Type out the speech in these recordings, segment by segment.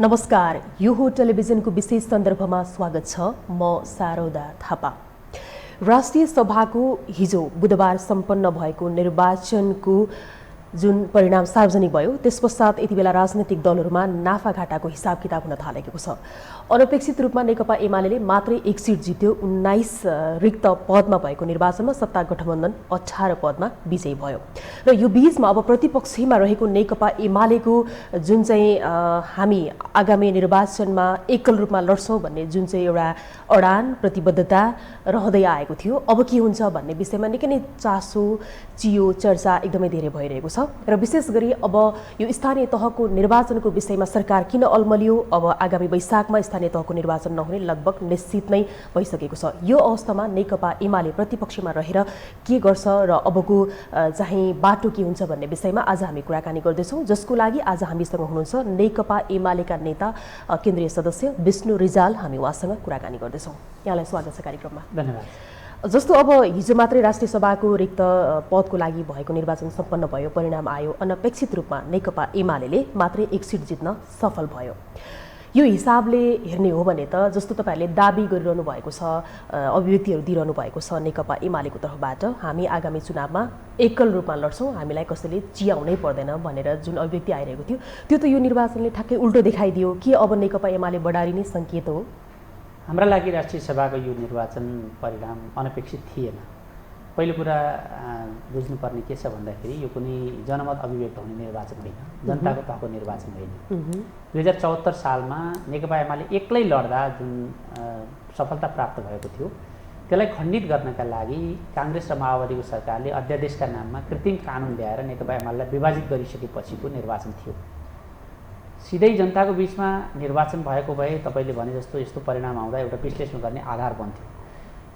नमस्कार, यो हो टेलिभिजनको विशेष सन्दर्भमा स्वागत छ। म शारदा थापा। राष्ट्रिय सभाको हिजो बुधबार सम्पन्न भएको निर्वाचनको जुन परिणाम सार्वजनिक भयो त्यसपश्चात यति बेला राजनैतिक दलहरूमा नाफाघाटाको हिसाब किताब हुन थालेको छ। अनपेक्षित रूपमा नेकपा एमाले मात्रै 1 सिट जित्यो। 19 रिक्त पदमा भएको निर्वाचनमा सत्ता गठबन्धन 18 पदमा विजयी भयो र यो बीचमा अब प्रतिपक्षमा रहेको नेकपा एमालेको जुन चाहिँ हामी आगामी निर्वाचनमा एकल रूपमा लड्छौँ भन्ने जुन चाहिँ एउटा अडान प्रतिबद्धता रहँदै आएको थियो, अब के हुन्छ भन्ने विषयमा निकै नै चासो चियो चर्चा एकदमै धेरै भइरहेको छ र विशेष गरी अब यो स्थानीय तहको निर्वाचनको विषयमा सरकार किन अलमलियो, अब आगामी वैशाखमा स्थानीय तहको निर्वाचन नहुने लगभग निश्चित नै भइसकेको छ। यो अवस्थामा नेकपा एमाले प्रतिपक्षमा रहेर के गर्छ र अबको चाहिँ बाटो के हुन्छ भन्ने विषयमा आज हामी कुराकानी गर्दैछौँ, जसको लागि आज हामीसँग हुनुहुन्छ नेकपा एमालेका नेता केन्द्रीय सदस्य विष्णु रिजाल। हामी उहाँसँग कुराकानी गर्दैछौँ। यहाँलाई स्वागत छ कार्यक्रममा। धन्यवाद। जस्तो अब हिजो मात्रै राष्ट्रिय सभाको रिक्त पदको लागि भएको निर्वाचन सम्पन्न भयो, परिणाम आयो। अनपेक्षित रूपमा नेकपा एमाले मात्रै 1 सिट जित्न सफल भयो। यो हिसाबले हेर्ने हो भने त जस्तो तपाईँहरूले दाबी गरिरहनु भएको छ, अभिव्यक्तिहरू दिइरहनु भएको छ नेकपा एमालेको तर्फबाट, हामी आगामी चुनावमा एकल रूपमा लड्छौँ, हामीलाई कसैले चियाउनै पर्दैन भनेर जुन अभिव्यक्ति आइरहेको थियो, त्यो त यो निर्वाचनले ठ्याक्कै उल्टो देखाइदियो। के अब नेकपा एमाले बढारिने सङ्केत हो? हाम्रा लागि राष्ट्रिय सभाको यो निर्वाचन परिणाम अनपेक्षित थिएन। पहिलो कुरा बुझ्नुपर्ने के छ भन्दाखेरि यो कुनै जनमत अभिव्यक्त हुने निर्वाचन होइन, जनताको तहको निर्वाचन होइन। 2074 सालमा नेकपा एमाले एक्लै लड्दा जुन सफलता प्राप्त भएको थियो त्यसलाई खण्डित गर्नका लागि काङ्ग्रेस र माओवादीको सरकारले अध्यादेशका नाममा कृत्रिम कानुन ल्याएर नेकपा एमालेलाई विभाजित गरिसकेपछिको निर्वाचन थियो। सिधै जनताको बिचमा निर्वाचन भएको भए तपाईँले भने जस्तो यस्तो परिणाम आउँदा एउटा विश्लेषण गर्ने आधार बन्थ्यो।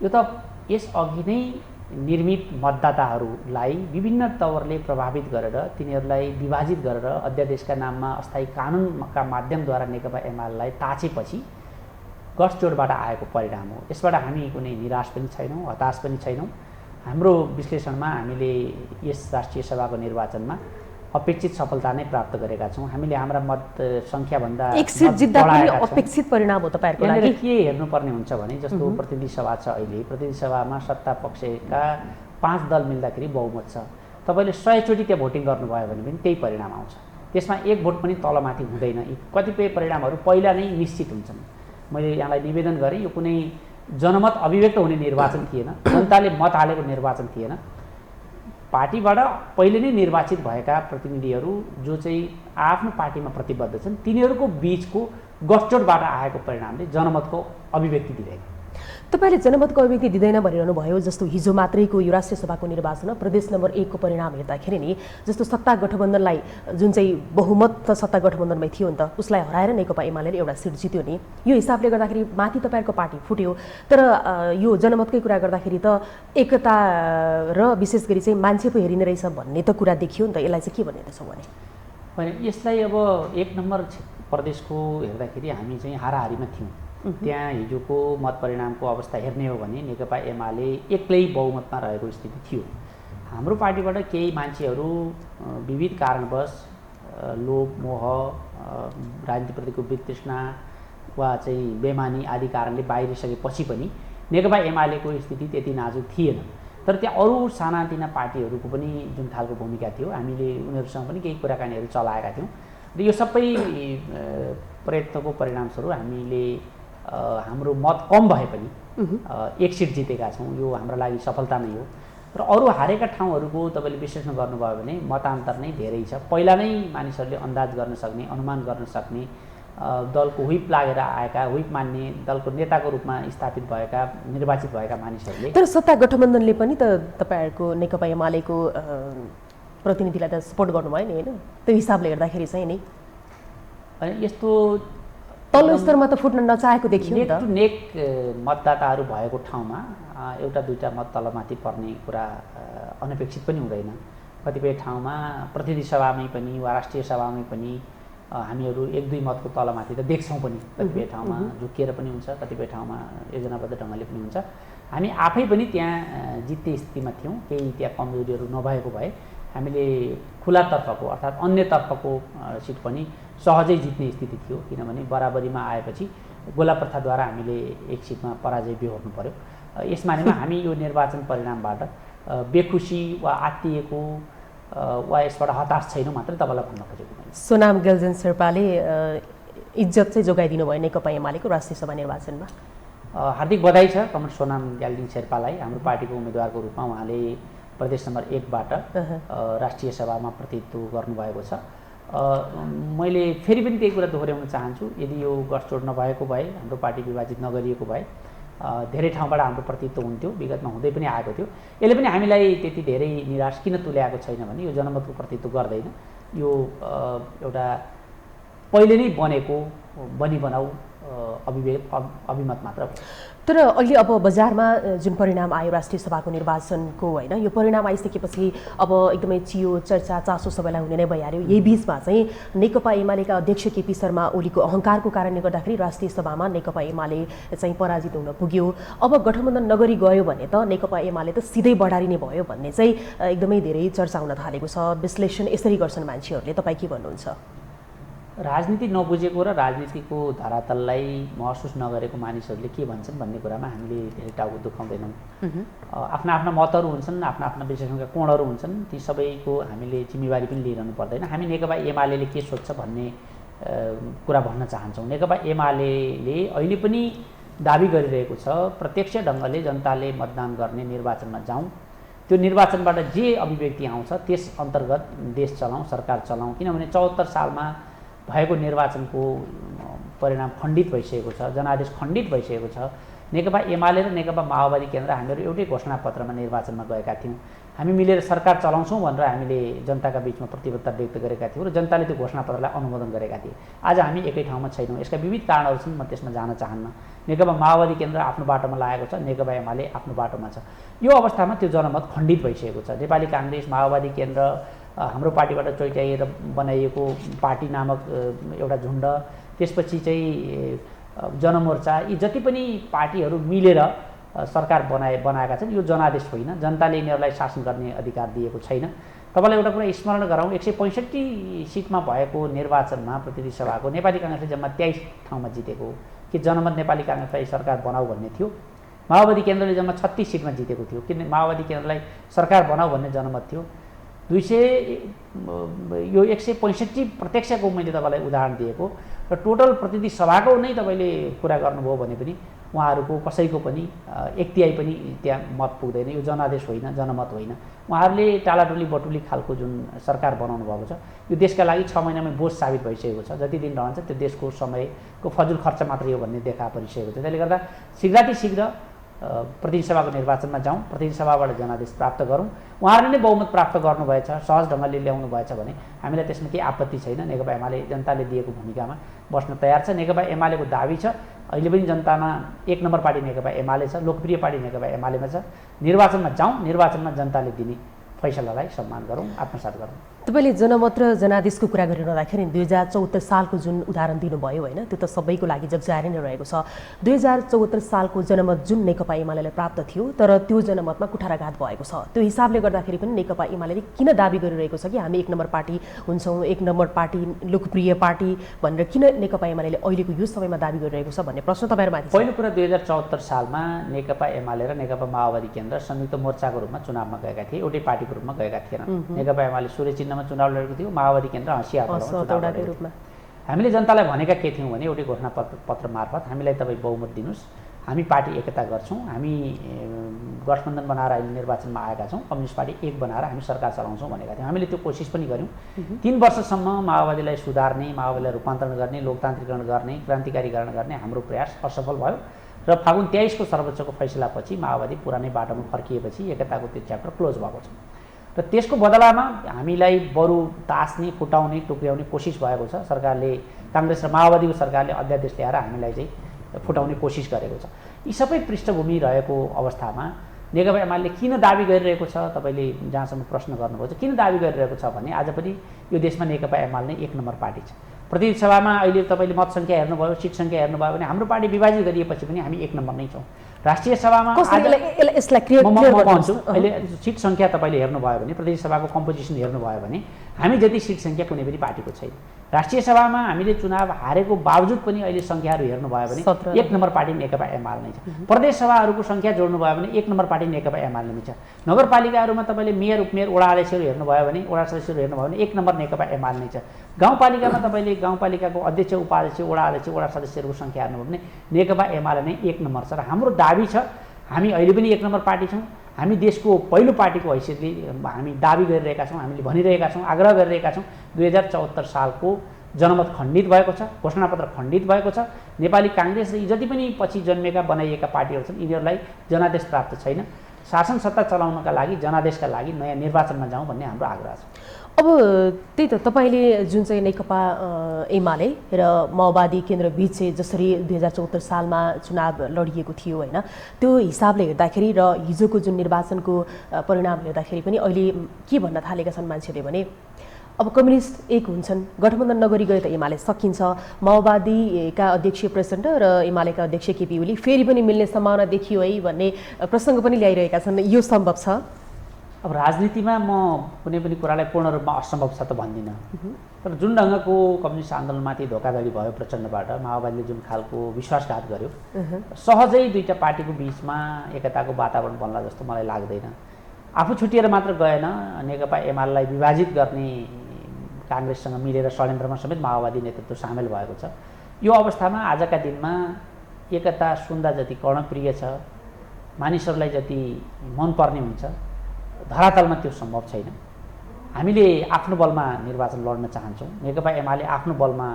यो त यसअघि नै निर्मित मतदाताहरूलाई विभिन्न तवरले प्रभावित गरेर तिनीहरूलाई विभाजित गरेर अध्यादेशका नाममा अस्थायी कानुनका माध्यमद्वारा नेकपा एमालेलाई ताछेपछि गठजोडबाट आएको परिणाम हो। यसबाट हामी कुनै निराश पनि छैनौँ, हताश पनि छैनौँ। हाम्रो विश्लेषणमा हामीले यस राष्ट्रिय सभाको निर्वाचनमा अपेक्षित सफलता नै प्राप्त गरेका छौँ। हामीले हाम्रा मत सङ्ख्याभन्दा 1 सिट जित्दा पनि अपेक्षित परिणाम हो तपाईँहरूको लागि। के हेर्नुपर्ने हुन्छ भने जस्तो प्रतिनिधि सभा छ, अहिले प्रतिनिधि सभामा सत्ता पक्षका 5 दल मिल्दाखेरि बहुमत छ। तपाईँले 100 चोटि त्यहाँ भोटिङ गर्नुभयो भने पनि त्यही परिणाम आउँछ। त्यसमा 1 भोट पनि तलमाथि हुँदैन। कतिपय परिणामहरू पहिला नै निश्चित हुन्छन्। मैले यहाँलाई निवेदन गरेँ, यो कुनै जनमत अभिव्यक्त हुने निर्वाचन थिएन, जनताले मत हालेको निर्वाचन थिएन। पार्टीबाट पहिले नै निर्वाचित भएका प्रतिनिधिहरू जो चाहिँ आफ्नो पार्टीमा प्रतिबद्ध छन् तिनीहरूको बीचको गठजोडबाट आएको परिणामले जनमतको अभिव्यक्ति दिँदैन। तपाईँले जनमतको अभिव्यक्ति दिँदैन भनिरहनु भयो। जस्तो हिजो मात्रैको यो राष्ट्रिय सभाको निर्वाचनमा प्रदेश नम्बर 1 को परिणाम हेर्दाखेरि नि जस्तो सत्ता गठबन्धनलाई जुन चाहिँ बहुमत त सत्ता गठबन्धनमै थियो नि त, उसलाई हराएर नेकपा एमाले एउटा सिट जित्यो नि। यो हिसाबले गर्दाखेरि माथि तपाईँहरूको पार्टी फुट्यो, तर यो जनमतकै कुरा गर्दाखेरि त एकता र विशेष गरी चाहिँ मान्छे पो हेरिने रहेछ भन्ने त कुरा देखियो नि त। यसलाई चाहिँ के भन्दैछौँ भने यसलाई अब 1 नम्बर प्रदेशको हेर्दाखेरि हामी चाहिँ हाराहारीमा थियौँ। त्यहाँ हिजोको मत परिणामको अवस्था हेर्ने हो भने नेकपा एमाले एक्लै बहुमतमा रहेको स्थिति थियो। हाम्रो पार्टीबाट केही मान्छेहरू विविध कारणवश लोभ मोह राजनीतिप्रतिको वितृष्णा वा चाहिँ बेमानी आदि कारणले बाहिरिसकेपछि पनि नेकपा एमालेको स्थिति त्यति नाजुक थिएन। तर त्यहाँ अरू सानातिना पार्टीहरूको पनि जुन खालको भूमिका थियो हामीले उनीहरूसँग पनि केही कुराकानीहरू चलाएका थियौँ र यो सबै प्रयत्नको परिणामस्वरूप हामीले हाम्रो मत कम भए पनि 1 सिट जितेका छौँ। यो हाम्रो लागि सफलता नै हो। र अरू हारेका ठाउँहरूको तपाईँले विश्लेषण गर्नुभयो भने मतान्तर नै धेरै छ। पहिला नै मानिसहरूले अन्दाज गर्न सक्ने, अनुमान गर्न सक्ने, दलको व्हिप लागेर आएका, व्हिप मान्ने, दलको नेताको रूपमा स्थापित भएका, निर्वाचित भएका मानिसहरूले। तर सत्ता गठबन्धनले पनि त तपाईँहरूको नेकपा एमालेको प्रतिनिधिलाई त सपोर्ट गर्नुभयो नि, होइन? त्यो हिसाबले हेर्दाखेरि चाहिँ नि यस्तो तल्लो स्तरमा त फुट्न नचाहेको देखियो नि त। नेक टु नेक मतदाताहरू भएको ठाउँमा एउटा दुईटा मत तलमाथि पर्ने कुरा अनपेक्षित पनि हुँदैन। कतिपय ठाउँमा प्रतिनिधि सभामै पनि वा राष्ट्रिय सभामै पनि हामीहरू 1-2 मतको तलमाथि त देख्छौँ पनि। कतिपय ठाउँमा झुकिएर पनि हुन्छ, कतिपय ठाउँमा योजनाबद्ध ढङ्गले पनि हुन्छ। हामी आफै पनि त्यहाँ जित्ने स्थितिमा थियौँ। केही त्यहाँ कमजोरीहरू नभएको भए हामीले खुलातर्फको अर्थात् अन्यतर्फको सिट पनि सहजै जित्ने स्थिति थियो, किनभने बराबरीमा आएपछि गोला प्रथाद्वारा हामीले एक सिटमा पराजय बेहोर्नु पर्यो। यस मानेमा हामी यो निर्वाचन परिणामबाट बेखुसी वा आत्तिएको वा यसबाट हताश छैनौँ मात्रै तपाईँलाई भन्न खोजेको मैले। सोनाम गेल्जेन शेर्पाले इज्जत चाहिँ जोगाइदिनु भयो नेकपा एमालेको राष्ट्रिय सभा निर्वाचनमा। हार्दिक बधाई छ कमरेड सोनाम ग्याल्जिङ शेर्पालाई। हाम्रो पार्टीको उम्मेदवारको रूपमा उहाँले प्रदेश नम्बर 1 बाट राष्ट्रिय सभामा प्रतिनिधित्व गर्नुभएको छ। मैले फेरि पनि त्यही कुरा दोहोऱ्याउन चाहन्छु, यदि यो गठजोड नभएको भए, हाम्रो पार्टी विभाजित नगरिएको भए धेरै ठाउँबाट हाम्रो प्रतिनिधित्व हुन्थ्यो, विगतमा हुँदै पनि आएको थियो। यसले पनि हामीलाई त्यति धेरै निराश किन तुल्याएको छैन भने यो जनमतको प्रतिनिधित्व गर्दैन, यो एउटा पहिले नै बनेको बनिबनाऊ अभिमत मात्र हो। तर अहिले अब बजारमा जुन परिणाम आयो राष्ट्रिय सभाको निर्वाचनको होइन, यो परिणाम आइसकेपछि अब एकदमै चियो चर्चा चासो सबैलाई हुने नै भइहाल्यो। यही बिचमा चाहिँ नेकपा एमालेका अध्यक्ष केपी शर्मा ओलीको अहङ्कारको कारणले गर्दाखेरि राष्ट्रिय सभामा नेकपा एमाले चाहिँ पराजित हुन पुग्यो। अब गठबन्धन नगरी गयो भने त नेकपा एमाले त सिधै बढारिने भयो भन्ने चाहिँ एकदमै धेरै चर्चा हुन थालेको छ। विश्लेषण यसरी गर्छन् मान्छेहरूले, तपाईँ के भन्नुहुन्छ? राजनीति नबुझेको र राजनीतिको धरातललाई महसुस नगरेको मानिसहरूले के भन्छन् भन्ने कुरामा हामीले धेरै टाउको दुखाउँदैनौँ। आफ्ना आफ्ना मतहरू हुन्छन्, आफ्ना आफ्ना विश्लेषणका कोणहरू हुन्छन्, ती सबैको हामीले जिम्मेवारी पनि लिइरहनु पर्दैन। हामी नेकपा एमाले के सोच्छ भन्ने कुरा भन्न चाहन्छौँ। नेकपा एमाले अहिले पनि दाबी गरिरहेको छ प्रत्यक्ष ढङ्गले जनताले मतदान गर्ने निर्वाचनमा जाउँ, त्यो निर्वाचनबाट जे अभिव्यक्ति आउँछ त्यस अन्तर्गत देश चलाउँ, सरकार चलाउँ। किनभने 74 सालमा भएको निर्वाचनको परिणाम खण्डित भइसकेको छ, जनादेश खण्डित भइसकेको छ। नेकपा एमाले र नेकपा माओवादी केन्द्र हामीहरू एउटै घोषणापत्रमा निर्वाचनमा गएका थियौँ। हामी मिलेर सरकार चलाउँछौँ भनेर हामीले जनताका बिचमा प्रतिबद्धता व्यक्त गरेका थियौँ र जनताले त्यो घोषणापत्रलाई अनुमोदन गरेका थिए। आज हामी एकै ठाउँमा छैनौँ। यसका विविध कारणहरू छन्, म त्यसमा जान चाहन्न। नेकपा माओवादी केन्द्र आफ्नो बाटोमा लागेको छ, नेकपा एमाले आफ्नो बाटोमा छ। यो अवस्थामा त्यो जनमत खण्डित भइसकेको छ। नेपाली काङ्ग्रेस, माओवादी केन्द्र, हाम्रो पार्टीबाट चोइटाइएर बनाइएको पार्टी नामक एउटा झुन्ड, त्यसपछि चाहिँ जनमोर्चा, यी जति पनि पार्टीहरू मिलेर सरकार बनाएका छन्। यो जनादेश होइन, जनताले यिनीहरूलाई शासन गर्ने अधिकार दिएको छैन। तपाईँलाई एउटा कुरा स्मरण गराउँ, 165 सिटमा भएको निर्वाचनमा प्रतिनिधि सभाको नेपाली काङ्ग्रेसले जम्मा 23 ठाउँमा जितेको हो। कि जनमत नेपाली काङ्ग्रेसलाई सरकार बनाऊ भन्ने थियो। माओवादी केन्द्रले जम्मा 36 सिटमा जितेको थियो, किन माओवादी केन्द्रलाई सरकार बनाऊ भन्ने जनमत थियो। 165 प्रत्यक्षको मैले तपाईँलाई उदाहरण दिएको र टोटल प्रतिनिधि सभाको नै तपाईँले कुरा गर्नुभयो भने पनि उहाँहरूको कसैको पनि 1/3 पनि त्यहाँ मत पुग्दैन। यो जनादेश होइन, जनमत होइन। उहाँहरूले टालाटोली बटुली खालको जुन सरकार बनाउनु भएको छ, यो देशका लागि 6 महिनामै बोझ साबित भइसकेको छ। जति दिन रहन्छ त्यो देशको समयको फजुल खर्च मात्रै हो भन्ने देखा परिसकेको छ। त्यसले गर्दा शीघ्र प्रतिनिधि सभाको निर्वाचनमा जाउँ, प्रतिनिधि सभाबाट जनादेश प्राप्त गरौँ। उहाँहरूले नै बहुमत प्राप्त गर्नुभएछ, सहज ढङ्गले ल्याउनु भएछ भने हामीलाई त्यसमा केही आपत्ति छैन। नेकपा एमाले जनताले दिएको भूमिकामा बस्न तयार छ। नेकपा एमालेको दाबी छ, अहिले पनि जनतामा 1 नम्बर पार्टी नेकपा एमाले छ, लोकप्रिय पार्टी नेकपा एमालेमा छ। निर्वाचनमा जाउँ, निर्वाचनमा जनताले दिने फैसलालाई सम्मान गरौँ, आत्मसात गरौँ। तपाईँले जनमत र जनादेशको कुरा गरिरहँदाखेरि 2074 सालको जुन उदाहरण दिनुभयो होइन, त्यो त सबैको लागि जगजाहेर नै रहेको छ। 2074 सालको जनमत जुन नेकपा एमालेलाई प्राप्त थियो, तर त्यो जनमतमा कुठाराघात भएको छ। त्यो हिसाबले गर्दाखेरि पनि नेकपा एमाले किन दाबी गरिरहेको छ कि हामी 1 नम्बर पार्टी हुन्छौँ, 1 नम्बर पार्टी, लोकप्रिय पार्टी भनेर किन नेकपा एमाले अहिलेको यो समयमा दाबी गरिरहेको छ भन्ने प्रश्न तपाईँहरूमाथि छ। पहिलो कुरा, 2074 सालमा नेकपा एमाले र नेकपा माओवादी केन्द्र संयुक्त मोर्चाको रूपमा चुनावमा गएका थिए, एउटै पार्टीको रूपमा गएका थिएनन्। नेकपा एमाले सूर्य चिन्हमा चुनाव लडेको थियो, माओवादी केन्द्र हँसियाको रूपमा। हामीले जनतालाई भनेका के थियौँ भने एउटै घोषणापत्र मार्फत हामीलाई तपाईँ बहुमत दिनुहोस्, हामी पार्टी एकता गर्छौँ, हामी गठबन्धन बनाएर अहिले निर्वाचनमा आएका छौँ, कम्युनिस्ट पार्टी एक बनाएर हामी सरकार चलाउँछौँ भनेका थियौँ। हामीले त्यो कोसिस पनि गऱ्यौँ। 3 वर्षसम्म माओवादीलाई सुधार्ने, माओवादीलाई रूपान्तरण गर्ने, लोकतान्त्रिकरण गर्ने, क्रान्तिकारीकरण गर्ने हाम्रो प्रयास असफल भयो र फागुन 23 को सर्वोच्चको फैसलापछि माओवादी पुरानै बाटोमा फर्किएपछि एकताको त्यो च्याप्टर क्लोज भएको छ र त्यसको बदलामा हामीलाई बरु तास्ने, फुटाउने, टुक्र्याउने कोसिस भएको छ। सरकारले, काङ्ग्रेस र माओवादीको सरकारले अध्यादेश ल्याएर हामीलाई चाहिँ फुटाउने कोसिस गरेको छ। यी सबै पृष्ठभूमि रहेको अवस्थामा नेकपा एमाले किन दाबी गरिरहेको छ, तपाईँले जहाँसम्म प्रश्न गर्नुभएको छ, किन दाबी गरिरहेको छ भने आज पनि यो देशमा नेकपा एमाले नै 1 नम्बर पार्टी छ। प्रतिनिधि सभामा अहिले तपाईँले मत सङ्ख्या हेर्नुभयो, सिट सङ्ख्या हेर्नुभयो भने हाम्रो पार्टी विभाजित गरिएपछि पनि हामी 1 नम्बर नै छौँ। राष्ट्रिय सभामा यसलाई क्लियर म भन्छु अहिले सिट सङ्ख्या तपाईँले हेर्नुभयो भने प्रदेश सभाको कम्पोजिसन हेर्नुभयो भने हामी जति सिट सङ्ख्या कुनै पनि पार्टीको छैन। राष्ट्रिय सभामा हामीले चुनाव हारेको बावजुद पनि अहिले सङ्ख्याहरू हेर्नुभयो भने 1 नम्बर पार्टी नेकपा एमाले नै छ। प्रदेश सभाहरूको सङ्ख्या जोड्नुभयो भने 1 नम्बर पार्टी नेकपा एमाले नै छ। नगरपालिकाहरूमा तपाईँले मेयर उपमेयर वडा अध्यक्षहरू हेर्नुभयो भने वडा सदस्यहरू हेर्नुभयो भने 1 नम्बर नेकपा एमाले नै छ। गाउँपालिकामा तपाईँले गाउँपालिकाको अध्यक्ष उपाध्यक्ष वडा सदस्यहरूको सङ्ख्या हेर्नुभयो भने नेकपा एमाले नै 1 नम्बर छ। र हाम्रो दाबी छ हामी अहिले पनि 1 नम्बर पार्टी छौँ। हामी देशको पहिलो पार्टीको हैसियतले हामी दाबी गरिरहेका छौँ, हामीले भनिरहेका छौँ, आग्रह गरिरहेका छौँ। 2074 सालको जनमत खण्डित भएको छ, घोषणापत्र खण्डित भएको छ। नेपाली काङ्ग्रेस र यी जति पनि पछि जन्मेका बनाइएका पार्टीहरू छन् यिनीहरूलाई जनादेश प्राप्त छैन। शासन सत्ता चलाउनका लागि जनादेशका लागि नयाँ निर्वाचनमा जाउँ भन्ने हाम्रो आग्रह छ। अब त्यही त तपाईँले जुन चाहिँ नेकपा एमाले र माओवादी केन्द्र बीच चाहिँ जसरी 2074 सालमा चुनाव लडिएको थियो होइन, त्यो हिसाबले हेर्दाखेरि र हिजोको जुन निर्वाचनको परिणाम हेर्दाखेरि पनि अहिले के भन्न थालेका छन् मान्छेले भने अब कम्युनिस्ट एक हुन्छन्, गठबन्धन नगरी गए त एमाले सकिन्छ, माओवादीका अध्यक्ष प्रचण्ड र एमालेका अध्यक्ष केपी ओली फेरि पनि मिल्ने सम्भावना देखियो है भन्ने प्रसङ्ग पनि ल्याइरहेका छन्। यो सम्भव छ? अब राजनीतिमा म कुनै पनि कुरालाई पूर्ण रूपमा असम्भव छ त भन्दिनँ, तर जुन ढङ्गको कम्युनिस्ट आन्दोलनमाथि धोकाधडी भयो प्रचण्डबाट, माओवादीले जुन खालको विश्वासघात गर्यो, सहजै दुईटा पार्टीको बिचमा एकताको वातावरण बन्ला जस्तो मलाई लाग्दैन। आफू छुटिएर मात्र गएन, नेकपा एमालेलाई विभाजित गर्ने काङ्ग्रेससँग मिलेर षड्यन्त्रमा समेत माओवादी नेतृत्व सामेल भएको छ। यो अवस्थामा आजका दिनमा एकता सुन्दा जति कर्णप्रिय छ, मानिसहरूलाई जति मनपर्ने हुन्छ, धरातलमा त्यो सम्भव छैन। हामीले आफ्नो बलमा निर्वाचन लड्न चाहन्छौँ। नेकपा एमाले आफ्नो बलमा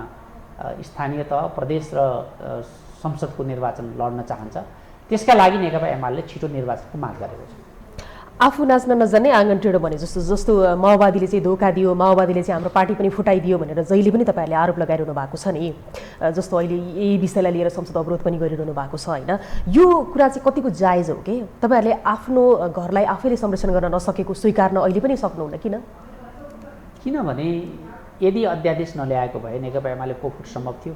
स्थानीय तह, प्रदेश र संसदको निर्वाचन लड्न चाहन्छ। त्यसका लागि नेकपा एमाले छिटो निर्वाचनको माग गरेको छ। आफू नाच्न नजान्ने आँगन टेढो भने जस्तो माओवादीले चाहिँ धोका दियो, माओवादीले चाहिँ हाम्रो पार्टी पनि फुटाइदियो भनेर जहिले पनि तपाईँहरूले आरोप लगाइरहनु भएको छ नि। जस्तो अहिले यही विषयलाई लिएर संसद अवरोध पनि गरिरहनु भएको छ होइन, यो कुरा चाहिँ कतिको जायज हो कि? तपाईँहरूले आफ्नो घरलाई आफैले संरक्षण गर्न नसकेको स्वीकार्न अहिले पनि सक्नुहुन्न किन? किनभने यदि अध्यादेश नल्याएको भए नेकपा एमाले फुट सम्भव थियो।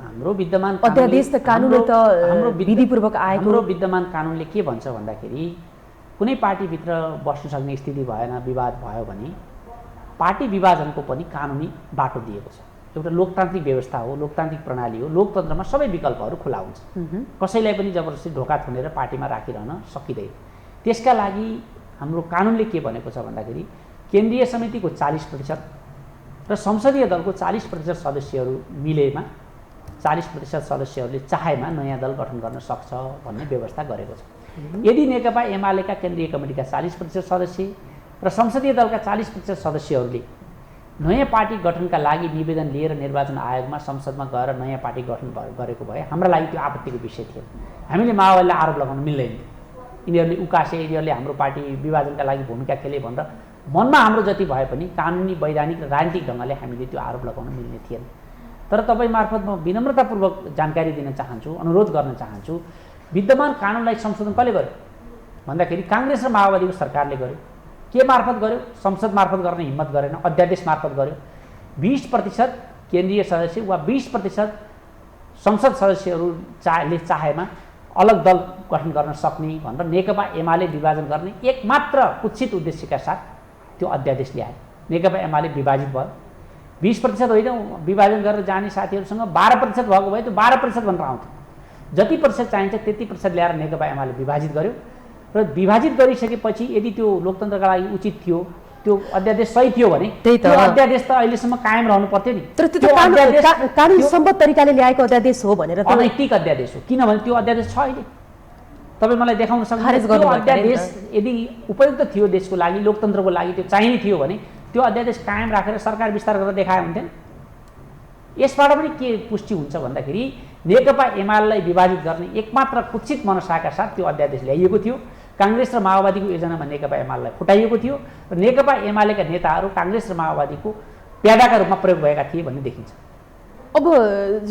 हाम्रो विद्यमान अध्यादेश त कानुन त विधिपूर्वक आएको। हाम्रो विद्यमान कानुनले के भन्छ भन्दाखेरि कुनै पार्टीभित्र बस्न सक्ने स्थिति भएन, विवाद भयो भने पार्टी विभाजनको पनि कानुनी बाटो दिएको छ। एउटा लोकतान्त्रिक व्यवस्था हो, लोकतान्त्रिक प्रणाली हो, लोकतन्त्रमा सबै विकल्पहरू खुला हुन्छ। कसैलाई पनि जबरजस्ती ढोका थुनेर पार्टीमा राखिरहन सकिँदैन। त्यसका लागि हाम्रो कानुनले के भनेको छ भन्दाखेरि केन्द्रीय समितिको 40% र संसदीय दलको 40% सदस्यहरू मिलेमा 40% सदस्यहरूले चाहेमा नयाँ दल गठन गर्न सक्छ भन्ने व्यवस्था गरेको छ। यदि नेकपा एमालेका केन्द्रीय कमिटीका 40% सदस्य र संसदीय दलका 40% सदस्यहरूले नयाँ पार्टी गठनका लागि निवेदन लिएर निर्वाचन आयोगमा संसदमा गएर नयाँ पार्टी गठन गरेको भए हाम्रा लागि त्यो आपत्तिको विषय थियो। हामीले माओवादीलाई आरोप लगाउन मिल्दैन, यिनीहरूले उकासे, यिनीहरूले हाम्रो पार्टी विभाजनका लागि भूमिका खेले भनेर मनमा हाम्रो जति भए पनि कानुनी, वैधानिक र राजनीतिक ढङ्गले हामीले त्यो आरोप लगाउन मिल्ने थिएन। तर तपाईँ मार्फत म विनम्रतापूर्वक जानकारी दिन चाहन्छु, अनुरोध गर्न चाहन्छु, विद्यमान कानुनलाई संशोधन कसले गर्यो भन्दाखेरि काङ्ग्रेस र माओवादीको सरकारले गर्यो। के मार्फत गर्यो? संसद मार्फत गर्ने हिम्मत गरेन, अध्यादेश मार्फत गर्यो। 20% केन्द्रीय सदस्य वा 20% संसद सदस्यहरूले चाहेमा अलग दल गठन गर्न सक्ने भनेर नेकपा एमाले विभाजन गर्ने एकमात्र कुत्सित उद्देश्यका साथ त्यो अध्यादेश ल्याए। नेकपा एमाले विभाजित भयो। 20% होइन, विभाजन गरेर जाने साथीहरूसँग 12% भएको भए त्यो 12% भनेर आउँथ्यो। जति प्रतिशत चाहिन्छ त्यति प्रतिशत ल्याएर नेकपा एमाले विभाजित गर्यो र विभाजित गरिसकेपछि यदि त्यो लोकतन्त्रका लागि उचित थियो, त्यो अध्यादेश सही थियो भने त्यो अध्यादेश त अहिलेसम्म कायम रहनु पर्थ्यो नि। तर त्यो कानुन सम्बद्ध तरिकाले ल्याएको अध्यादेश हो भनेर त अनैतिक अध्यादेश हो। किनभने त्यो अध्यादेश छ अहिले, तपाईँ मलाई देखाउन सक्नुहुन्छ। त्यो अध्यादेश यदि उपयुक्त थियो देशको लागि, लोकतन्त्रको लागि त्यो चाहिने थियो भने त्यो अध्यादेश कायम राखेर सरकार विस्तार गरेर देखाए हुन्थेन। यसबाट पनि के पुष्टि हुन्छ भन्दाखेरि नेकपा एमालेलाई विभाजित गर्ने एकमात्र कुत्सित मनसाका साथ त्यो अध्यादेश ल्याइएको थियो। काङ्ग्रेस र माओवादीको योजनामा नेकपा एमालेलाई फुटाइएको थियो र नेकपा एमालेका नेताहरू काङ्ग्रेस र माओवादीको प्यादाका रूपमा प्रयोग भएका थिए भन्ने देखिन्छ। अब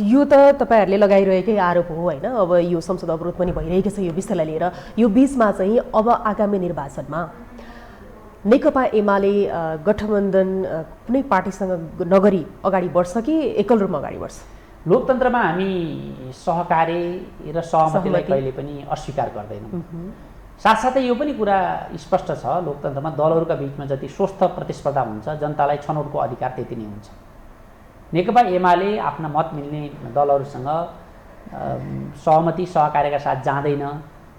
यो त तपाईँहरूले लगाइरहेकै आरोप हो होइन, अब यो संसद अवरोध पनि भइरहेको छ यो विषयलाई लिएर। यो बिचमा चाहिँ अब आगामी निर्वाचनमा नेकपा एमाले गठबन्धन कुनै पार्टीसँग नगरी अगाडि बढ्छ कि एकल रूपमा अगाडि बढ्छ? लोकतन्त्रमा हामी सहकार्य र सहमतिलाई कहिले पनि अस्वीकार गर्दैनौँ। साथसाथै यो पनि कुरा स्पष्ट छ, लोकतन्त्रमा दलहरूका बिचमा जति स्वस्थ प्रतिस्पर्धा हुन्छ जनतालाई छनौटको अधिकार त्यति नै हुन्छ। नेकपा एमाले आफ्ना मत मिल्ने दलहरूसँग सहमति सहकार्यका साथ जाँदैन,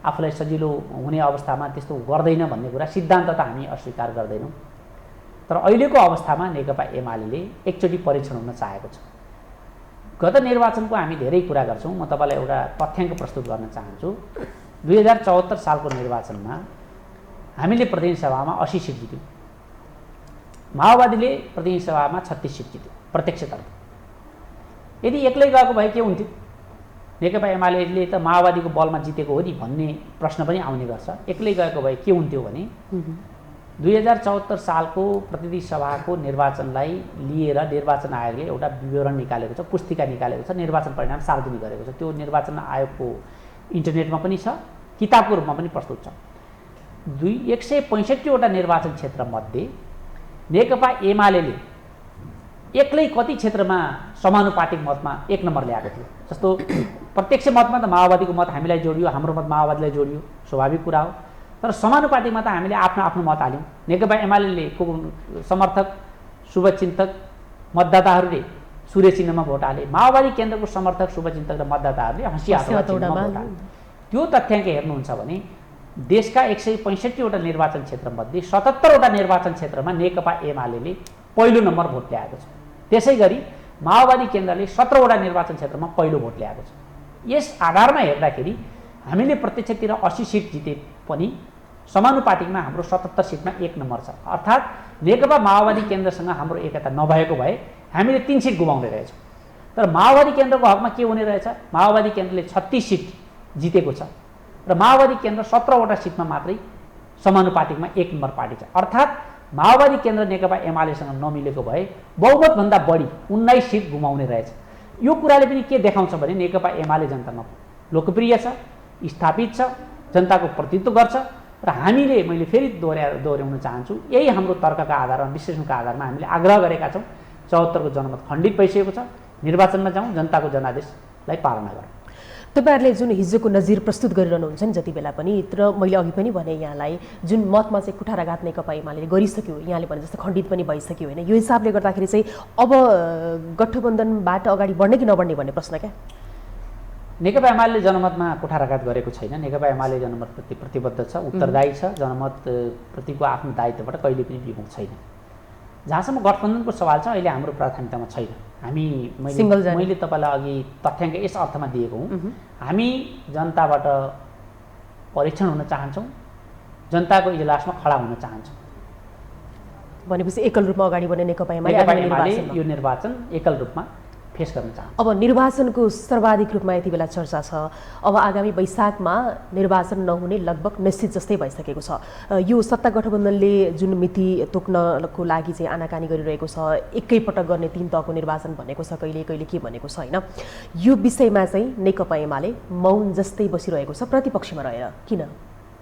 आफूलाई सजिलो हुने अवस्थामा त्यस्तो गर्दैन भन्ने कुरा सिद्धान्त त हामी अस्वीकार गर्दैनौँ। तर अहिलेको अवस्थामा नेकपा एमाले एकचोटि परीक्षण हुन चाहेको छ। गत निर्वाचनको हामी धेरै कुरा गर्छौँ। म तपाईँलाई एउटा तथ्याङ्क प्रस्तुत गर्न चाहन्छु। 2074 सालको निर्वाचनमा हामीले प्रतिनिधि सभामा 80 सिट जित्यौँ, माओवादीले प्रतिनिधि सभामा 36 सिट जित्यो प्रत्यक्षतर्फ। यदि एक्लै गएको भए के हुन्थ्यो? नेकपा एमाले त माओवादीको बलमा जितेको हो नि भन्ने प्रश्न पनि आउने गर्छ। एक्लै गएको भए के हुन्थ्यो भने 2074 सालको प्रतिनिधि सभाको निर्वाचनलाई लिएर निर्वाचन आयोगले एउटा विवरण निकालेको छ, पुस्तिका निकालेको छ, निर्वाचन परिणाम सार्वजनिक गरेको छ। त्यो निर्वाचन आयोगको इन्टरनेटमा पनि छ, किताबको रूपमा पनि प्रस्तुत छ। 165वटा निर्वाचन क्षेत्रमध्ये नेकपा एमाले एक्लै कति क्षेत्रमा समानुपातिक मतमा 1 नम्बर ल्याएको थियो। जस्तो प्रत्यक्ष मतमा त माओवादीको मत हामीलाई जोडियो, हाम्रो मत माओवादीलाई जोडियो, स्वाभाविक कुरा हो। तर समानुपातिकमा त हामीले आफ्नो आफ्नो मत हाल्यौँ। नेकपा एमाले को समर्थक शुभचिन्तक मतदाताहरूले सूर्य चिन्हमा भोट हाले, माओवादी केन्द्रको समर्थक शुभचिन्तक र मतदाताहरूले हँसी हतौडामा भोट हाले। त्यो तथ्याङ्क हेर्नुहुन्छ भने देशका 165वटा निर्वाचन क्षेत्रमध्ये 77वटा निर्वाचन क्षेत्रमा नेकपा एमाले पहिलो नम्बर भोट ल्याएको छ। त्यसै गरी माओवादी केन्द्रले 17वटा निर्वाचन क्षेत्रमा पहिलो भोट ल्याएको छ। यस आधारमा हेर्दाखेरि हामीले प्रत्यक्षतिर 80 सिट जिते पनि समानुपातिकमा हाम्रो 77 सिटमा 1 नम्बर छ। अर्थात् नेकपा माओवादी केन्द्रसँग हाम्रो एकता नभएको भए हामीले 3 सिट गुमाउने रहेछौँ। तर माओवादी केन्द्रको हकमा के हुने रहेछ? माओवादी केन्द्रले 36 सिट जितेको छ र माओवादी केन्द्र 17वटा सिटमा मात्रै समानुपातिकमा 1 नम्बर पार्टी छ। अर्थात् माओवादी केन्द्र नेकपा एमालेसँग नमिलेको भए बहुमतभन्दा बढी 19 सिट गुमाउने रहेछ। यो कुराले पनि के देखाउँछ भने नेकपा एमाले जनतामा लोकप्रिय छ, स्थापित छ, जनताको प्रतिनिधित्व गर्छ र हामीले, मैले फेरि दोहोऱ्याउन चाहन्छु, यही हाम्रो तर्कका आधारमा, विश्लेषणका आधारमा हामीले आग्रह गरेका छौँ। 74 को जनमत खण्डित भइसकेको छ, निर्वाचनमा जाउँ, जनताको जनादेशलाई पालना गरौँ। तपाईँहरूले जुन हिजोको नजिर प्रस्तुत गरिरहनुहुन्छ नि जति बेला पनि, तर मैले अघि पनि भने यहाँलाई जुन मतमा चाहिँ कुठाराघात नेकपा एमाले गरिसक्यो, यहाँले भने जस्तो खण्डित पनि भइसक्यो होइन, यो हिसाबले गर्दाखेरि चाहिँ अब गठबन्धनबाट अगाडि बढ्ने कि नबढ्ने भन्ने प्रश्न क्या? नेकपा एमाले जनमतमा कुठाराघात गरेको छैन। नेकपा एमाले जनमतप्रति प्रतिबद्ध छ, उत्तरदायी छ, जनमतप्रतिको आफ्नो दायित्वबाट कहिले पनि विमुख छैन। जहाँसम्म गठबन्धनको सवाल छ, अहिले हाम्रो प्राथमिकतामा छैन। मैले तपाईँलाई अघि तथ्याङ्क यस अर्थमा दिएको हुँ, हामी जनताबाट परीक्षण हुन चाहन्छौँ, जनताको इजलासमा खडा हुन चाहन्छौँ। भनेपछि एकल रूपमा अगाडि बढ्ने नेकपा एमाले यो निर्वाचन एकल रूपमा फेस गर्न चाहन्छ। अब निर्वाचनको सर्वाधिक रूपमा यति बेला चर्चा छ। अब आगामी वैशाखमा निर्वाचन नहुने लगभग निश्चित जस्तै भइसकेको छ। यो सत्ता गठबन्धनले जुन मिति तोक्नको लागि चाहिँ आनाकानी गरिरहेको छ, एकैपटक गर्ने 3 तहको निर्वाचन भनेको छ, कहिले कहिले के भनेको छ होइन, यो विषयमा चाहिँ नेकपा एमाले मौन जस्तै बसिरहेको छ, प्रतिपक्षमा रहेर। किन?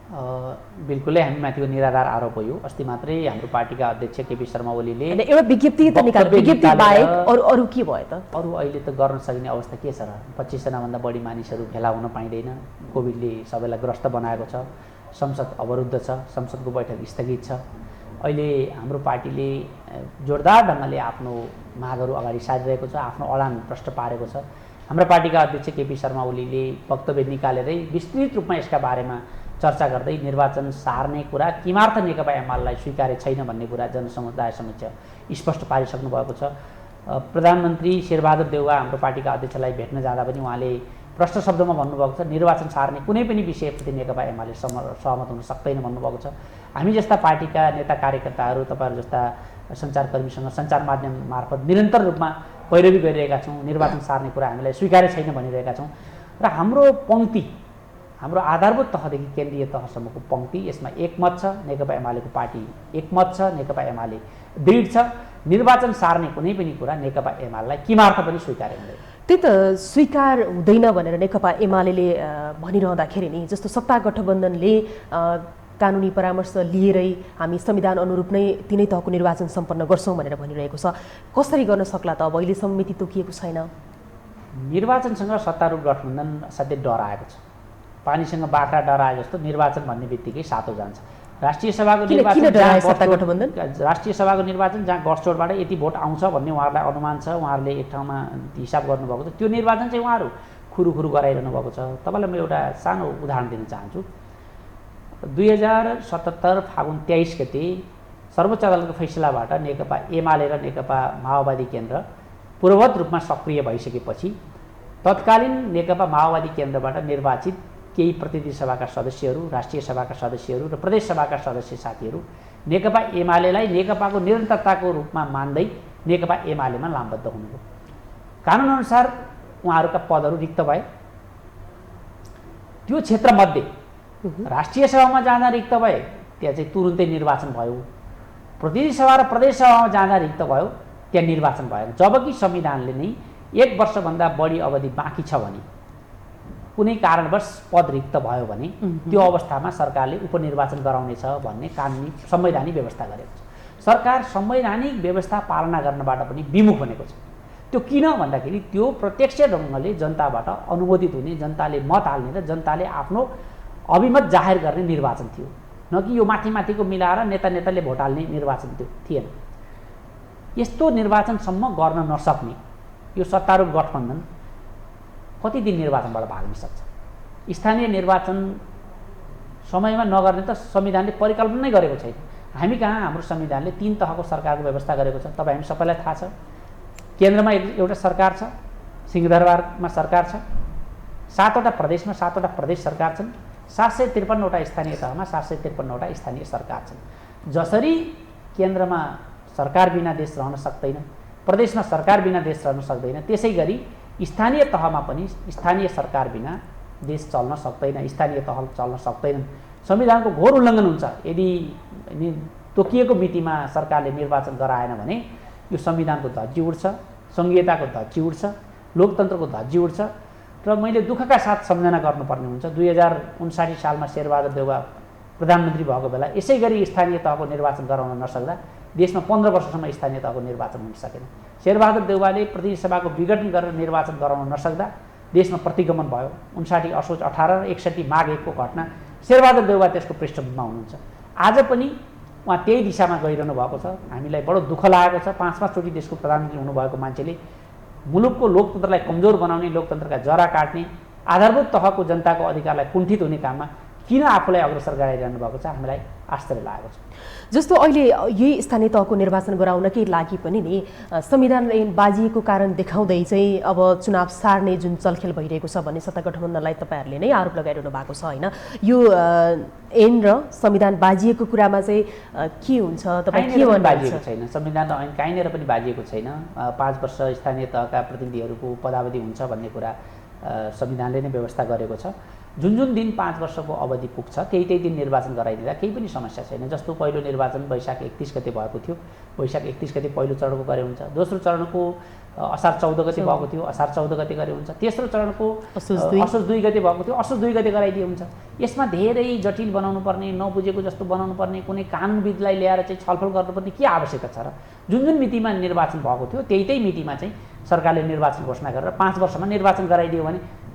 बिल्कुलै हामी माथिको निराधार आरोप हो यो। अस्ति मात्रै हाम्रो पार्टीका अध्यक्ष केपी शर्मा ओलीले एउटा विज्ञप्ति त निकाल्नु, विज्ञप्ति बाहेक अरू के भयो त? अरू अहिले त गर्न सकिने अवस्था के छ र? 25 जनाभन्दा बढी मानिसहरू भेला हुन पाइँदैन, कोभिडले सबैलाई ग्रस्त बनाएको छ, संसद अवरुद्ध छ, संसदको बैठक स्थगित छ। अहिले हाम्रो पार्टीले जोरदार ढङ्गले आफ्नो मागहरू अगाडि सारिरहेको छ, आफ्नो अडान प्रष्ट पारेको छ। हाम्रा पार्टीका अध्यक्ष केपी शर्मा ओलीले वक्तव्य निकालेरै विस्तृत रूपमा यसका बारेमा चर्चा गर्दै निर्वाचन सार्ने कुरा किमार्थ नेकपा एमालेलाई स्वीकार्य छैन भन्ने कुरा जनसमुदाय समक्ष स्पष्ट पारिसक्नु भएको छ। प्रधानमन्त्री शेरबहादुर देउवा हाम्रो पार्टीका अध्यक्षलाई भेट्न जाँदा पनि उहाँले प्रष्ट शब्दमा भन्नुभएको छ, निर्वाचन सार्ने कुनै पनि विषयप्रति नेकपा एमाले सहमत हुन सक्दैन भन्नुभएको छ। हामी जस्ता पार्टीका नेता कार्यकर्ताहरू, तपाईँहरू जस्ता सञ्चारकर्मीसँग सञ्चार माध्यम मार्फत निरन्तर रूपमा पैरवी गरिरहेका छौँ। निर्वाचन सार्ने कुरा हामीलाई स्वीकार्य छैन भनिरहेका छौँ र हाम्रो पङ्क्ति, हाम्रो आधारभूत तहदेखि केन्द्रीय तहसम्मको पङ्क्ति, यसमा एकमत छ। नेकपा एमालेको पार्टी एकमत छ, नेकपा एमाले दृढ छ। निर्वाचन सार्ने कुनै पनि कुरा नेकपा एमालेलाई किमार्थ पनि स्वीकार्य हुँदैन। त्यही त स्वीकार हुँदैन भनेर नेकपा एमाले भनिरहँदाखेरि नि, जस्तो सत्ता गठबन्धनले कानुनी परामर्श लिएरै हामी संविधान अनुरूप नै 3 तहको निर्वाचन सम्पन्न गर्छौँ भनेर भनिरहेको छ, कसरी गर्न सक्ला त? अब अहिलेसम्म मिति तोकिएको छैन। निर्वाचनसँग सत्तारूढ गठबन्धन असाध्यै डराएको छ। पानीसँग बाख्रा डराए जस्तो निर्वाचन भन्ने बित्तिकै सातो जान्छ। राष्ट्रिय सभाको राष्ट्रिय सभाको निर्वाचन जहाँ गठजोडबाट यति भोट आउँछ भन्ने उहाँहरूलाई अनुमान छ, उहाँहरूले एक ठाउँमा हिसाब गर्नुभएको छ। त्यो निर्वाचन चाहिँ उहाँहरू खुरुखुरु गराइरहनु भएको छ। तपाईँलाई म एउटा सानो उदाहरण दिन चाहन्छु। 2077 फागुन 23 गते सर्वोच्च अदालतको फैसलाबाट नेकपा एमाले र नेकपा माओवादी केन्द्र पूर्ववत रूपमा सक्रिय भइसकेपछि तत्कालीन नेकपा माओवादी केन्द्रबाट निर्वाचित केही प्रतिनिधि सभाका सदस्यहरू, राष्ट्रिय सभाका सदस्यहरू र प्रदेश सभाका सदस्य साथीहरू नेकपा एमालेलाई नेकपाको निरन्तरताको रूपमा मान्दै नेकपा एमालेमा लामबद्ध हुनुभयो। कानुनअनुसार उहाँहरूका पदहरू रिक्त भए। त्यो क्षेत्रमध्ये राष्ट्रिय सभामा जाँदा रिक्त भए, त्यहाँ चाहिँ तुरुन्तै निर्वाचन भयो। प्रतिनिधि सभा र प्रदेश सभामा जाँदा रिक्त भयो, त्यहाँ निर्वाचन भएन। जबकि संविधानले नै 1 वर्षभन्दा बढी अवधि बाँकी छ भने, कुनै कारणवश पद रिक्त भयो भने त्यो अवस्थामा सरकारले उपनिर्वाचन गराउनेछ भन्ने कानुनी संवैधानिक व्यवस्था गरेको छ। सरकार संवैधानिक व्यवस्था पालना गर्नबाट पनि विमुख बनेको छ। त्यो किन भन्दाखेरि त्यो प्रत्यक्ष ढङ्गले जनताबाट अनुमोदित हुने, जनताले मत हाल्ने र जनताले आफ्नो अभिमत जाहेर गर्ने निर्वाचन थियो, न कि यो माथिको मिलाएर नेताले भोट हाल्ने निर्वाचन थिएन। यस्तो निर्वाचनसम्म गर्न नसक्ने यो सत्तारूढ गठबन्धन कति दिन निर्वाचनबाट भाग्न सक्छ? स्थानीय निर्वाचन समयमा नगर्ने त संविधानले परिकल्पना नै गरेको छैन। हामी कहाँ हाम्रो संविधानले 3 तहको सरकारको व्यवस्था गरेको छ। तपाईँ हामी सबैलाई थाहा छ। केन्द्रमा एउटा सरकार छ, सिंहदरबारमा सरकार छ, 7वटा प्रदेशमा 7वटा प्रदेश सरकार छन्, 753वटा स्थानीय तहमा 753वटा स्थानीय सरकार छन्। जसरी केन्द्रमा सरकार बिना देश रहन सक्दैन, प्रदेशमा सरकार बिना देश रहन सक्दैन, त्यसै गरी स्थानीय तहमा पनि स्थानीय सरकार बिना देश चल्न सक्दैन, स्थानीय तह चल्न सक्दैनन्। संविधानको घोर उल्लङ्घन हुन्छ यदि तोकिएको मितिमा सरकारले निर्वाचन गराएन भने। यो संविधानको धज्जी उड्छ, संघीयताको धज्जी उड्छ, लोकतन्त्रको धज्जी उड्छ। र मैले दुःखका साथ सम्झना गर्नुपर्ने हुन्छ, 2059 सालमा शेरबहादुर देउवा प्रधानमन्त्री भएको बेला यसै गरी स्थानीय तहको निर्वाचन गराउन नसक्दा देशमा 15 वर्षसम्म स्थानीय तहको निर्वाचन हुन सकेन। शेरबहादुर देउवाले प्रतिनिधि सभाको विघटन गरेर निर्वाचन गराउन नसक्दा देशमा प्रतिगमन भयो। 59 असोज 18 र 61 माघ 1 को घटना, शेरबहादुर देउवा त्यसको पृष्ठभूमिमा हुनुहुन्छ। आज पनि उहाँ त्यही दिशामा गइरहनु भएको छ। हामीलाई बडो दुःख लागेको छ। 5-5 चोटि देशको प्रधानमन्त्री हुनुभएको मान्छेले मुलुकको लोकतन्त्रलाई कमजोर बनाउने, लोकतन्त्रका जरा काट्ने, आधारभूत तहको जनताको अधिकारलाई कुण्ठित हुने काममा किन आफूलाई अग्रसर गराइरहनु भएको छ, हामीलाई आश्चर्य लागेको छ। जस्तो अहिले यही स्थानीय तहको निर्वाचन गराउनकै लागि पनि नि संविधान बाजिएको कारण देखाउँदै चाहिँ अब चुनाव सार्ने जुन चलखेल भइरहेको छ भन्ने सत्ता गठबन्धनलाई तपाईँहरूले नै आरोप लगाइरहनु भएको छ होइन? यो ऐन र संविधान बाजिएको कुरामा चाहिँ के हुन्छ? तपाईँ के बाजिएको छैन, संविधान र ऐन कहीँनिर पनि बाजिएको छैन। 5 वर्ष स्थानीय तहका प्रतिनिधिहरूको पदावधि हुन्छ भन्ने कुरा संविधानले नै व्यवस्था गरेको छ। जुन दिन 5 वर्षको अवधि पुग्छ त्यही दिन निर्वाचन गराइदिँदा केही पनि समस्या छैन। जस्तो पहिलो निर्वाचन वैशाख 31 गते भएको थियो, वैशाख 31 गते पहिलो चरणको गरे हुन्छ। दोस्रो चरणको असार 14 गते भएको थियो, असार 14 गते गरे हुन्छ। तेस्रो चरणको असोज 2 गते भएको थियो, असोज 2 गते गराइदिए हुन्छ। यसमा धेरै जटिल बनाउनु पर्ने, नबुझेको जस्तो बनाउनु पर्ने, कुनै कानुनविदलाई ल्याएर चाहिँ छलफल गर्नुपर्ने के आवश्यकता छ र? जुन मितिमा निर्वाचन भएको थियो त्यही मितिमा चाहिँ सरकारले निर्वाचन घोषणा गरेर 5 वर्षमा निर्वाचन गराइदियो भने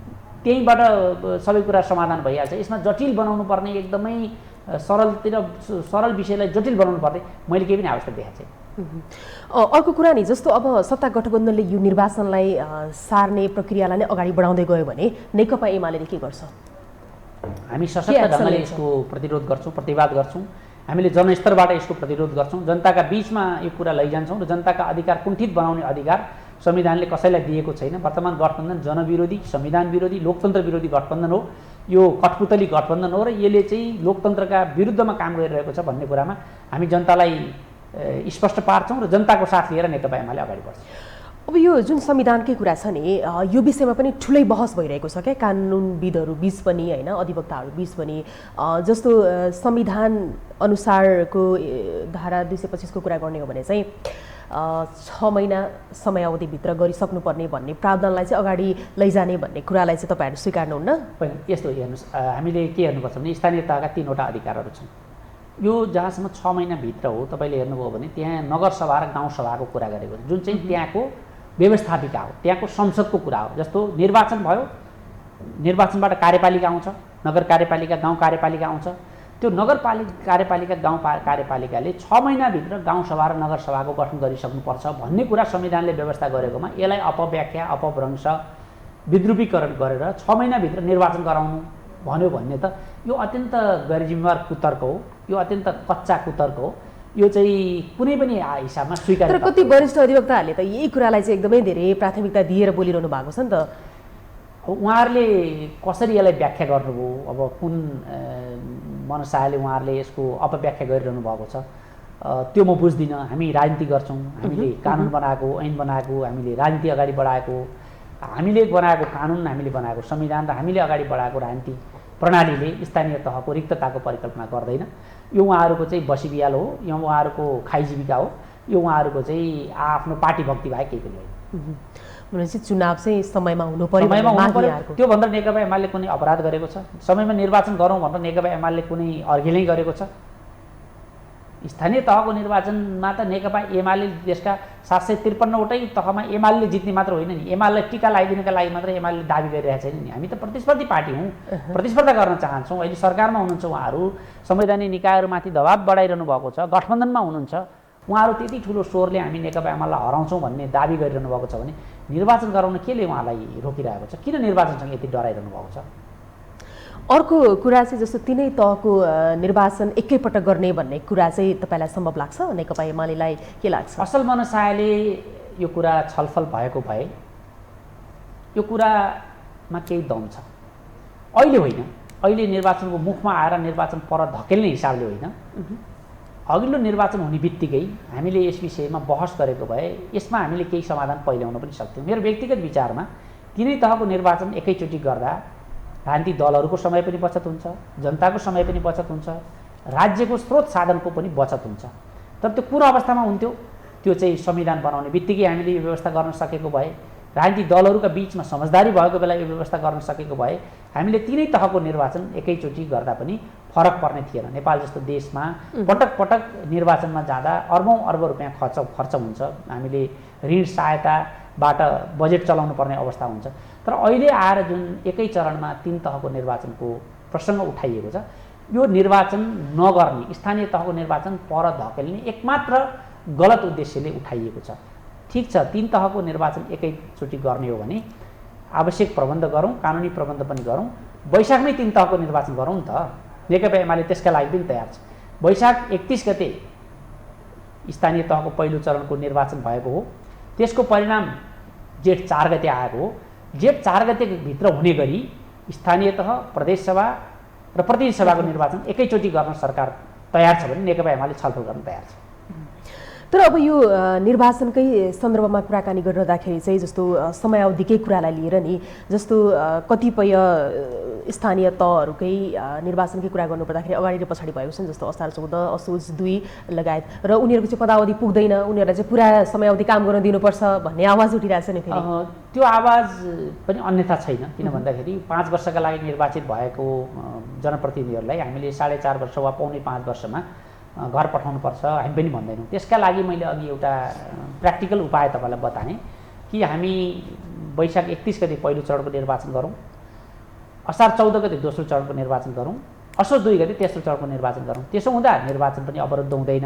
त्यहीँबाट सबै कुरा समाधान भइहाल्छ। यसमा जटिल बनाउनु पर्ने, एकदमै सरल विषयलाई जटिल बनाउनु पर्ने मैले केही पनि आवश्यक देखाएको छैन। अर्को कुरा नि, जस्तो अब सत्ता गठबन्धनले यो निर्वाचनलाई सार्ने प्रक्रियालाई नै अगाडि बढाउँदै गयो भने नेकपा एमाले के गर्छ? हामी सशक्त ढङ्गले यसको प्रतिरोध गर्छौँ, प्रतिवाद गर्छौँ। हामीले जनस्तरबाट यसको प्रतिरोध गर्छौँ, जनताका बीचमा यो कुरा लैजान्छौँ र जनताका अधिकार कुण्ठित बनाउने अधिकार संविधानले कसैलाई दिएको छैन। वर्तमान गठबन्धन जनविरोधी, संविधान विरोधी, लोकतन्त्र विरोधी गठबन्धन हो। यो कठपुतली गठबन्धन हो र यसले चाहिँ लोकतन्त्रका विरुद्धमा काम गरिरहेको छ भन्ने कुरामा हामी जनतालाई स्पष्ट पार्छौँ र जनताको साथ लिएर नेकपा एमाले अगाडि बढ्छ। अब यो जुन संविधानकै कुरा छ नि, यो विषयमा पनि ठुलै बहस भइरहेको छ क्या, कानुनविदहरू बीच पनि होइन, अधिवक्ताहरू बीच पनि। जस्तो संविधान अनुसारको धारा 225 को कुरा गर्ने हो भने चाहिँ 6 महिना समयावधिभित्र गरिसक्नुपर्ने भन्ने प्रावधानलाई चाहिँ अगाडि लैजाने भन्ने कुरालाई चाहिँ तपाईँहरू स्वीकार्नुहुन्न? पहिला यस्तो हेर्नुहोस्, हामीले के हेर्नुपर्छ भने स्थानीय तहका 3वटा अधिकारहरू छन्। यो जहाँसम्म 6 महिनाभित्र हो, तपाईँले हेर्नुभयो भने त्यहाँ नगरसभा र गाउँसभाको कुरा गरेको छ, जुन चाहिँ त्यहाँको व्यवस्थापिका हो, त्यहाँको संसदको कुरा हो। जस्तो निर्वाचन भयो, निर्वाचनबाट कार्यपालिका आउँछ, नगर कार्यपालिका, गाउँ कार्यपालिका आउँछ। त्यो कार्यपालिका गाउँ कार्यपालिकाले 6 महिनाभित्र गाउँसभा र नगरसभाको गठन गरिसक्नुपर्छ भन्ने कुरा संविधानले व्यवस्था गरेकोमा यसलाई अपव्याख्या, अपभ्रंश, विद्रूपीकरण गरेर 6 महिनाभित्र निर्वाचन गराउनु भन्यो भन्ने त यो अत्यन्त गैरजिम्मेवार कुतर्क हो, यो अत्यन्त कच्चा कुतर्क हो। यो चाहिँ कुनै पनि हिसाबमा स्वीकार। तर कति वरिष्ठ अधिवक्ताहरूले त यही कुरालाई चाहिँ एकदमै धेरै प्राथमिकता दिएर बोलिरहनु भएको छ नि त। उहाँहरूले कसरी यसलाई व्याख्या गर्नुभयो, अब कुन मनसायले उहाँहरूले यसको अपव्याख्या गरिरहनु भएको छ त्यो म बुझ्दिनँ। हामी राजनीति गर्छौँ, हामीले कानुन बनाएको, ऐन बनाएको, हामीले राजनीति अगाडि बढाएको, हामीले बनाएको कानुन, हामीले बनाएको संविधान र हामीले अगाडि बढाएको राजनीति प्रणालीले स्थानीय तहको रिक्तताको परिकल्पना गर्दैन। यो उहाँहरूको चाहिँ बसीबियाल हो, यो उहाँहरूको खाइजीविका हो, यो उहाँहरूको चाहिँ आफ्नो पार्टी भक्ति बाहेक केही पनि होइन। भनेपछि चुनाव चाहिँ समयमा हुनु पर्यो, समयमा हुनु पर्यो। त्यो भनेर नेकपा एमाले कुनै अपराध गरेको छ? समयमा निर्वाचन गरौँ भनेर नेकपा एमाले कुनै अर्घिलै गरेको छ? स्थानीय तहको निर्वाचनमा त नेकपा एमाले देशका 753वटै तहमा एमाले जित्ने मात्र होइन नि, एमालेलाई टिका लगाइदिनका लागि मात्र एमाले दाबी गरिरहेको छैन नि। हामी त प्रतिस्पर्धी पार्टी हौँ, प्रतिस्पर्धा गर्न चाहन्छौँ। अहिले सरकारमा हुनुहुन्छ उहाँहरू, संवैधानिक निकायहरूमाथि दबाब बढाइरहनु भएको छ, गठबन्धनमा हुनुहुन्छ उहाँहरू, त्यति ठुलो स्वरले हामी नेकपा एमालेलाई हराउँछौँ भन्ने दाबी गरिरहनु भएको छ भने निर्वाचन गराउन केले उहाँलाई रोकिरहेको छ? किन निर्वाचनसँग यति डराइरहनु भएको छ? अर्को कुरा चाहिँ जस्तो तिनै तहको निर्वाचन एकैपटक गर्ने भन्ने कुरा चाहिँ तपाईँलाई सम्भव लाग्छ? नेकपा एमालेलाई के लाग्छ? असल मनसायले यो कुरा छलफल भएको भए यो कुरामा केही दम छ। अहिले होइन, अहिले निर्वाचनको मुखमा आएर निर्वाचन पर धकेल्ने हिसाबले होइन, अघिल्लो निर्वाचन हुने बित्तिकै हामीले यस विषयमा बहस गरेको भए यसमा हामीले केही समाधान पहिल्याउन पनि सक्थ्यौँ। मेरो व्यक्तिगत विचारमा तिनै तहको निर्वाचन एकैचोटि गर्दा राजनीतिक दलहरूको समय पनि बचत हुन्छ, जनताको समय पनि बचत हुन्छ, राज्यको स्रोत साधनको पनि बचत हुन्छ। तर त्यो कुन अवस्थामा हुन्थ्यो? त्यो चाहिँ संविधान बनाउने बित्तिकै हामीले यो व्यवस्था गर्न सकेको भए, राजनीतिक दलहरूका बिचमा समझदारी भएको बेला यो व्यवस्था गर्न सकेको भए हामीले तिनै तहको निर्वाचन एकैचोटि गर्दा पनि फरक पर्ने थिएन। नेपाल जस्तो देशमा पटक पटक निर्वाचनमा जाँदा अर्बौं अर्ब रुपियाँ खर्च हुन्छ, हामीले ऋण सहायताबाट बजेट चलाउनु पर्ने अवस्था हुन्छ। तर अहिले आएर जुन एकै चरणमा 3 तहको निर्वाचनको प्रसङ्ग उठाइएको छ, यो निर्वाचन नगर्ने, स्थानीय तहको निर्वाचन पर धकेल्ने एकमात्र गलत उद्देश्यले उठाइएको छ। ठिक छ, 3 तहको निर्वाचन एकैचोटि गर्ने हो भने आवश्यक प्रबन्ध गरौँ, कानुनी प्रबन्ध पनि गरौँ, वैशाखमै 3 तहको निर्वाचन गरौँ नि त। नेकपा एमाले त्यसका लागि पनि तयार छ। वैशाख 31 गते स्थानीय तहको पहिलो चरणको निर्वाचन भएको हो, त्यसको परिणाम जेठ 4 गते आएको हो। जेठ 4 गते भित्र हुने गरी स्थानीय तह, प्रदेशसभा र प्रतिनिधि सभाको निर्वाचन एकैचोटि गर्न सरकार तयार छ भने नेकपा एमाले छलफल गर्न तयार छ। तर अब यो निर्वाचनकै सन्दर्भमा कुराकानी गरिरहँदाखेरि चाहिँ जस्तो समयावधिकै कुरालाई लिएर नि, जस्तो कतिपय स्थानीय तहहरूकै निर्वाचनकै कुरा गर्नुपर्दाखेरि अगाडि र पछाडि भएको छ नि, जस्तो असार 14, असोज 2 लगायत, र उनीहरूको चाहिँ पदावधि पुग्दैन, उनीहरूलाई चाहिँ पुरा समयावधि काम गर्न दिनुपर्छ भन्ने आवाज उठिरहेछ नि। फेरि त्यो आवाज पनि अन्यथा छैन, किन भन्दाखेरि 5 वर्षका लागि निर्वाचित भएको जनप्रतिनिधिहरूलाई हामीले 4.5 वर्ष वा पौने 5 वर्षमा घर पठाउनुपर्छ हामी पनि भन्दैनौँ। त्यसका लागि मैले अघि एउटा प्र्याक्टिकल उपाय तपाईँलाई बताएँ कि हामी वैशाख 31 गते पहिलो चरणको निर्वाचन गरौँ, असार 14 गते दोस्रो चरणको निर्वाचन गरौँ, असोज 2 गते तेस्रो चरणको निर्वाचन गरौँ। त्यसो हुँदा निर्वाचन पनि अवरुद्ध हुँदैन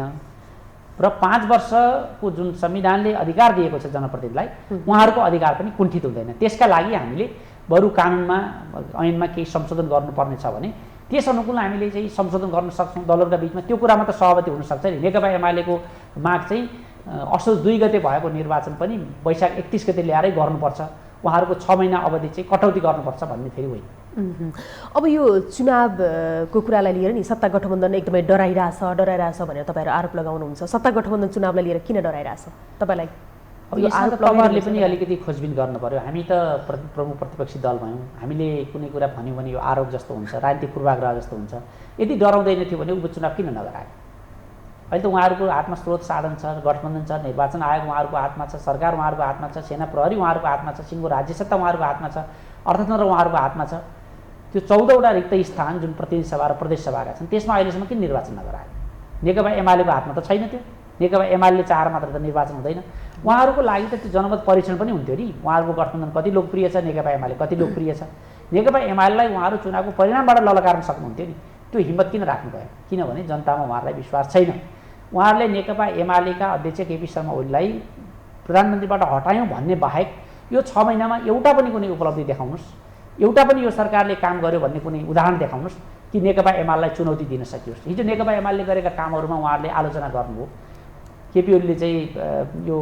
र 5 वर्षको जुन संविधानले अधिकार दिएको छ जनप्रतिनिधिलाई, उहाँहरूको अधिकार पनि कुण्ठित हुँदैन। त्यसका लागि हामीले बरु कानुनमा, ऐनमा केही संशोधन गर्नुपर्ने छ भने त्यस अनुकूल हामीले चाहिँ संशोधन गर्न सक्छौँ। दलहरूका बिचमा त्यो कुरामा त सहमति हुनसक्छ नि। नेकपा एमालेको माग चाहिँ असोज 2 गते भएको निर्वाचन पनि वैशाख 31 गते ल्याएरै गर्नुपर्छ, उहाँहरूको 6 महिना अवधि चाहिँ कटौती गर्नुपर्छ भन्ने फेरि होइन। अब यो चुनावको कुरालाई लिएर नि सत्ता गठबन्धन एकदमै डराइरहेछ भनेर तपाईँहरू आरोप लगाउनुहुन्छ। सत्ता गठबन्धन चुनावलाई लिएर किन डराइरहेछ तपाईँलाई? अब यसमा त तपाईँहरूले पनि अलिकति खोजबिन गर्नु पर्यो। हामी त प्रमुख प्रतिपक्षी दल भयौँ, हामीले कुनै कुरा भन्यौँ भने यो आरोप जस्तो हुन्छ, राजनीतिक पूर्वाग्रह जस्तो हुन्छ। यदि डराउँदैन थियो भने उपचुनाव किन नगरायो? अहिले त उहाँहरूको हातमा स्रोत साधन छ, गठबन्धन छ, निर्वाचन आयोग उहाँहरूको हातमा छ, सरकार उहाँहरूको हातमा छ, सेना प्रहरी उहाँहरूको हातमा छ, सिङ्गो राज्य सत्ता उहाँहरूको हातमा छ, अर्थतन्त्र उहाँहरूको हातमा छ। त्यो 14वटा रिक्त स्थान जुन प्रतिनिधि सभा र प्रदेश सभाका छन् त्यसमा अहिलेसम्म किन निर्वाचन नगरायो? नेकपा एमालेको हातमा त छैन त्यो। नेकपा एमाले चाहेर मात्र त निर्वाचन हुँदैन। उहाँहरूको लागि त त्यो जनमत परीक्षण पनि हुन्थ्यो नि। उहाँहरूको गठबन्धन कति लोकप्रिय छ, नेकपा एमाले कति लोकप्रिय छ। नेकपा एमालेलाई उहाँहरू चुनावको परिणामबाट ललकार्न सक्नुहुन्थ्यो नि। त्यो हिम्मत किन राख्नु भयो? किनभने जनतामा उहाँहरूलाई विश्वास छैन। उहाँहरूले नेकपा एमालेका अध्यक्ष केपी शर्मा ओलीलाई प्रधानमन्त्रीबाट हटायौँ भन्ने बाहेक यो 6 महिनामा एउटा पनि कुनै उपलब्धि देखाउनुहोस्, एउटा पनि यो सरकारले काम गर्यो भन्ने कुनै उदाहरण देखाउनुहोस् कि नेकपा एमालेलाई चुनौती दिन सकियोस्। हिजो नेकपा एमाले गरेका कामहरूमा उहाँहरूले आलोचना गर्नुभयो। केपी ओलीले चाहिँ यो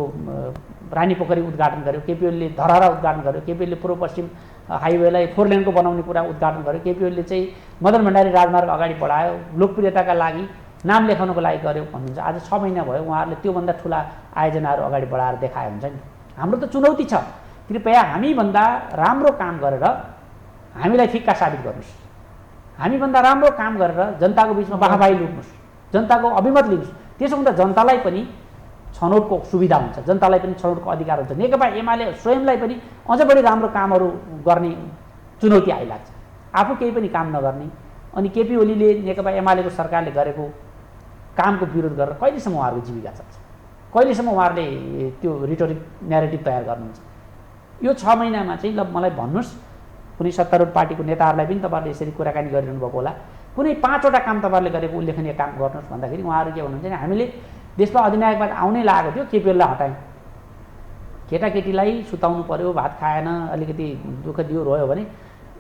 रानीपोखरी उद्घाटन गर्यो, केपी ओलीले धरहरा उद्घाटन गर्यो, केपी ओलीले पूर्व पश्चिम हाइवेलाई 4 लेनको बनाउने कुरा उद्घाटन गर्यो, केपी ओलीले चाहिँ मदन भण्डारी राजमार्ग अगाडि बढायो, लोकप्रियताका लागि नाम लेखाउनको लागि गर्यो भन्नुहुन्छ। आज 6 महिना भयो, उहाँहरूले त्योभन्दा ठुला आयोजनाहरू अगाडि बढाएर देखाए हुन्छ नि। हाम्रो त चुनौती छ, कृपया हामीभन्दा राम्रो काम गरेर हामीलाई फिक्का साबित गर्नुहोस्। हामीभन्दा राम्रो काम गरेर जनताको बिचमा वाहवाही लुट्नुहोस्, जनताको अभिमत लिनुहोस्। त्यसो हुँदा जनतालाई पनि छनौटको सुविधा हुन्छ, जनतालाई पनि छनौटको अधिकार हुन्छ। नेकपा एमाले स्वयंलाई पनि अझ बढी राम्रो कामहरू गर्ने चुनौती आइलाग्छ। आफू केही पनि काम नगर्ने अनि केपी ओलीले नेकपा एमालेको सरकारले गरेको कामको विरोध गरेर कहिलेसम्म उहाँहरूको जीविका चल्छ? कहिलेसम्म उहाँहरूले त्यो रिटोरिक न्यारेटिभ तयार गर्नुहुन्छ? यो 6 महिनामा चाहिँ ल मलाई भन्नुहोस्, कुनै सत्तारूढ पार्टीको नेताहरूलाई पनि तपाईँहरूले यसरी कुराकानी गरिरहनु भएको होला, कुनै 5वटा काम तपाईँहरूले गरेको उल्लेखनीय काम गर्नुहोस् भन्दाखेरि उहाँहरू के भन्नुहुन्छ भने हामीले देशमा अधिनायकवाद आउनै लागेको थियो, केपी ओलीलाई हटायौँ। केटाकेटीलाई सुताउनु पर्यो, भात खाएन, अलिकति दुःख दियो रोयो भने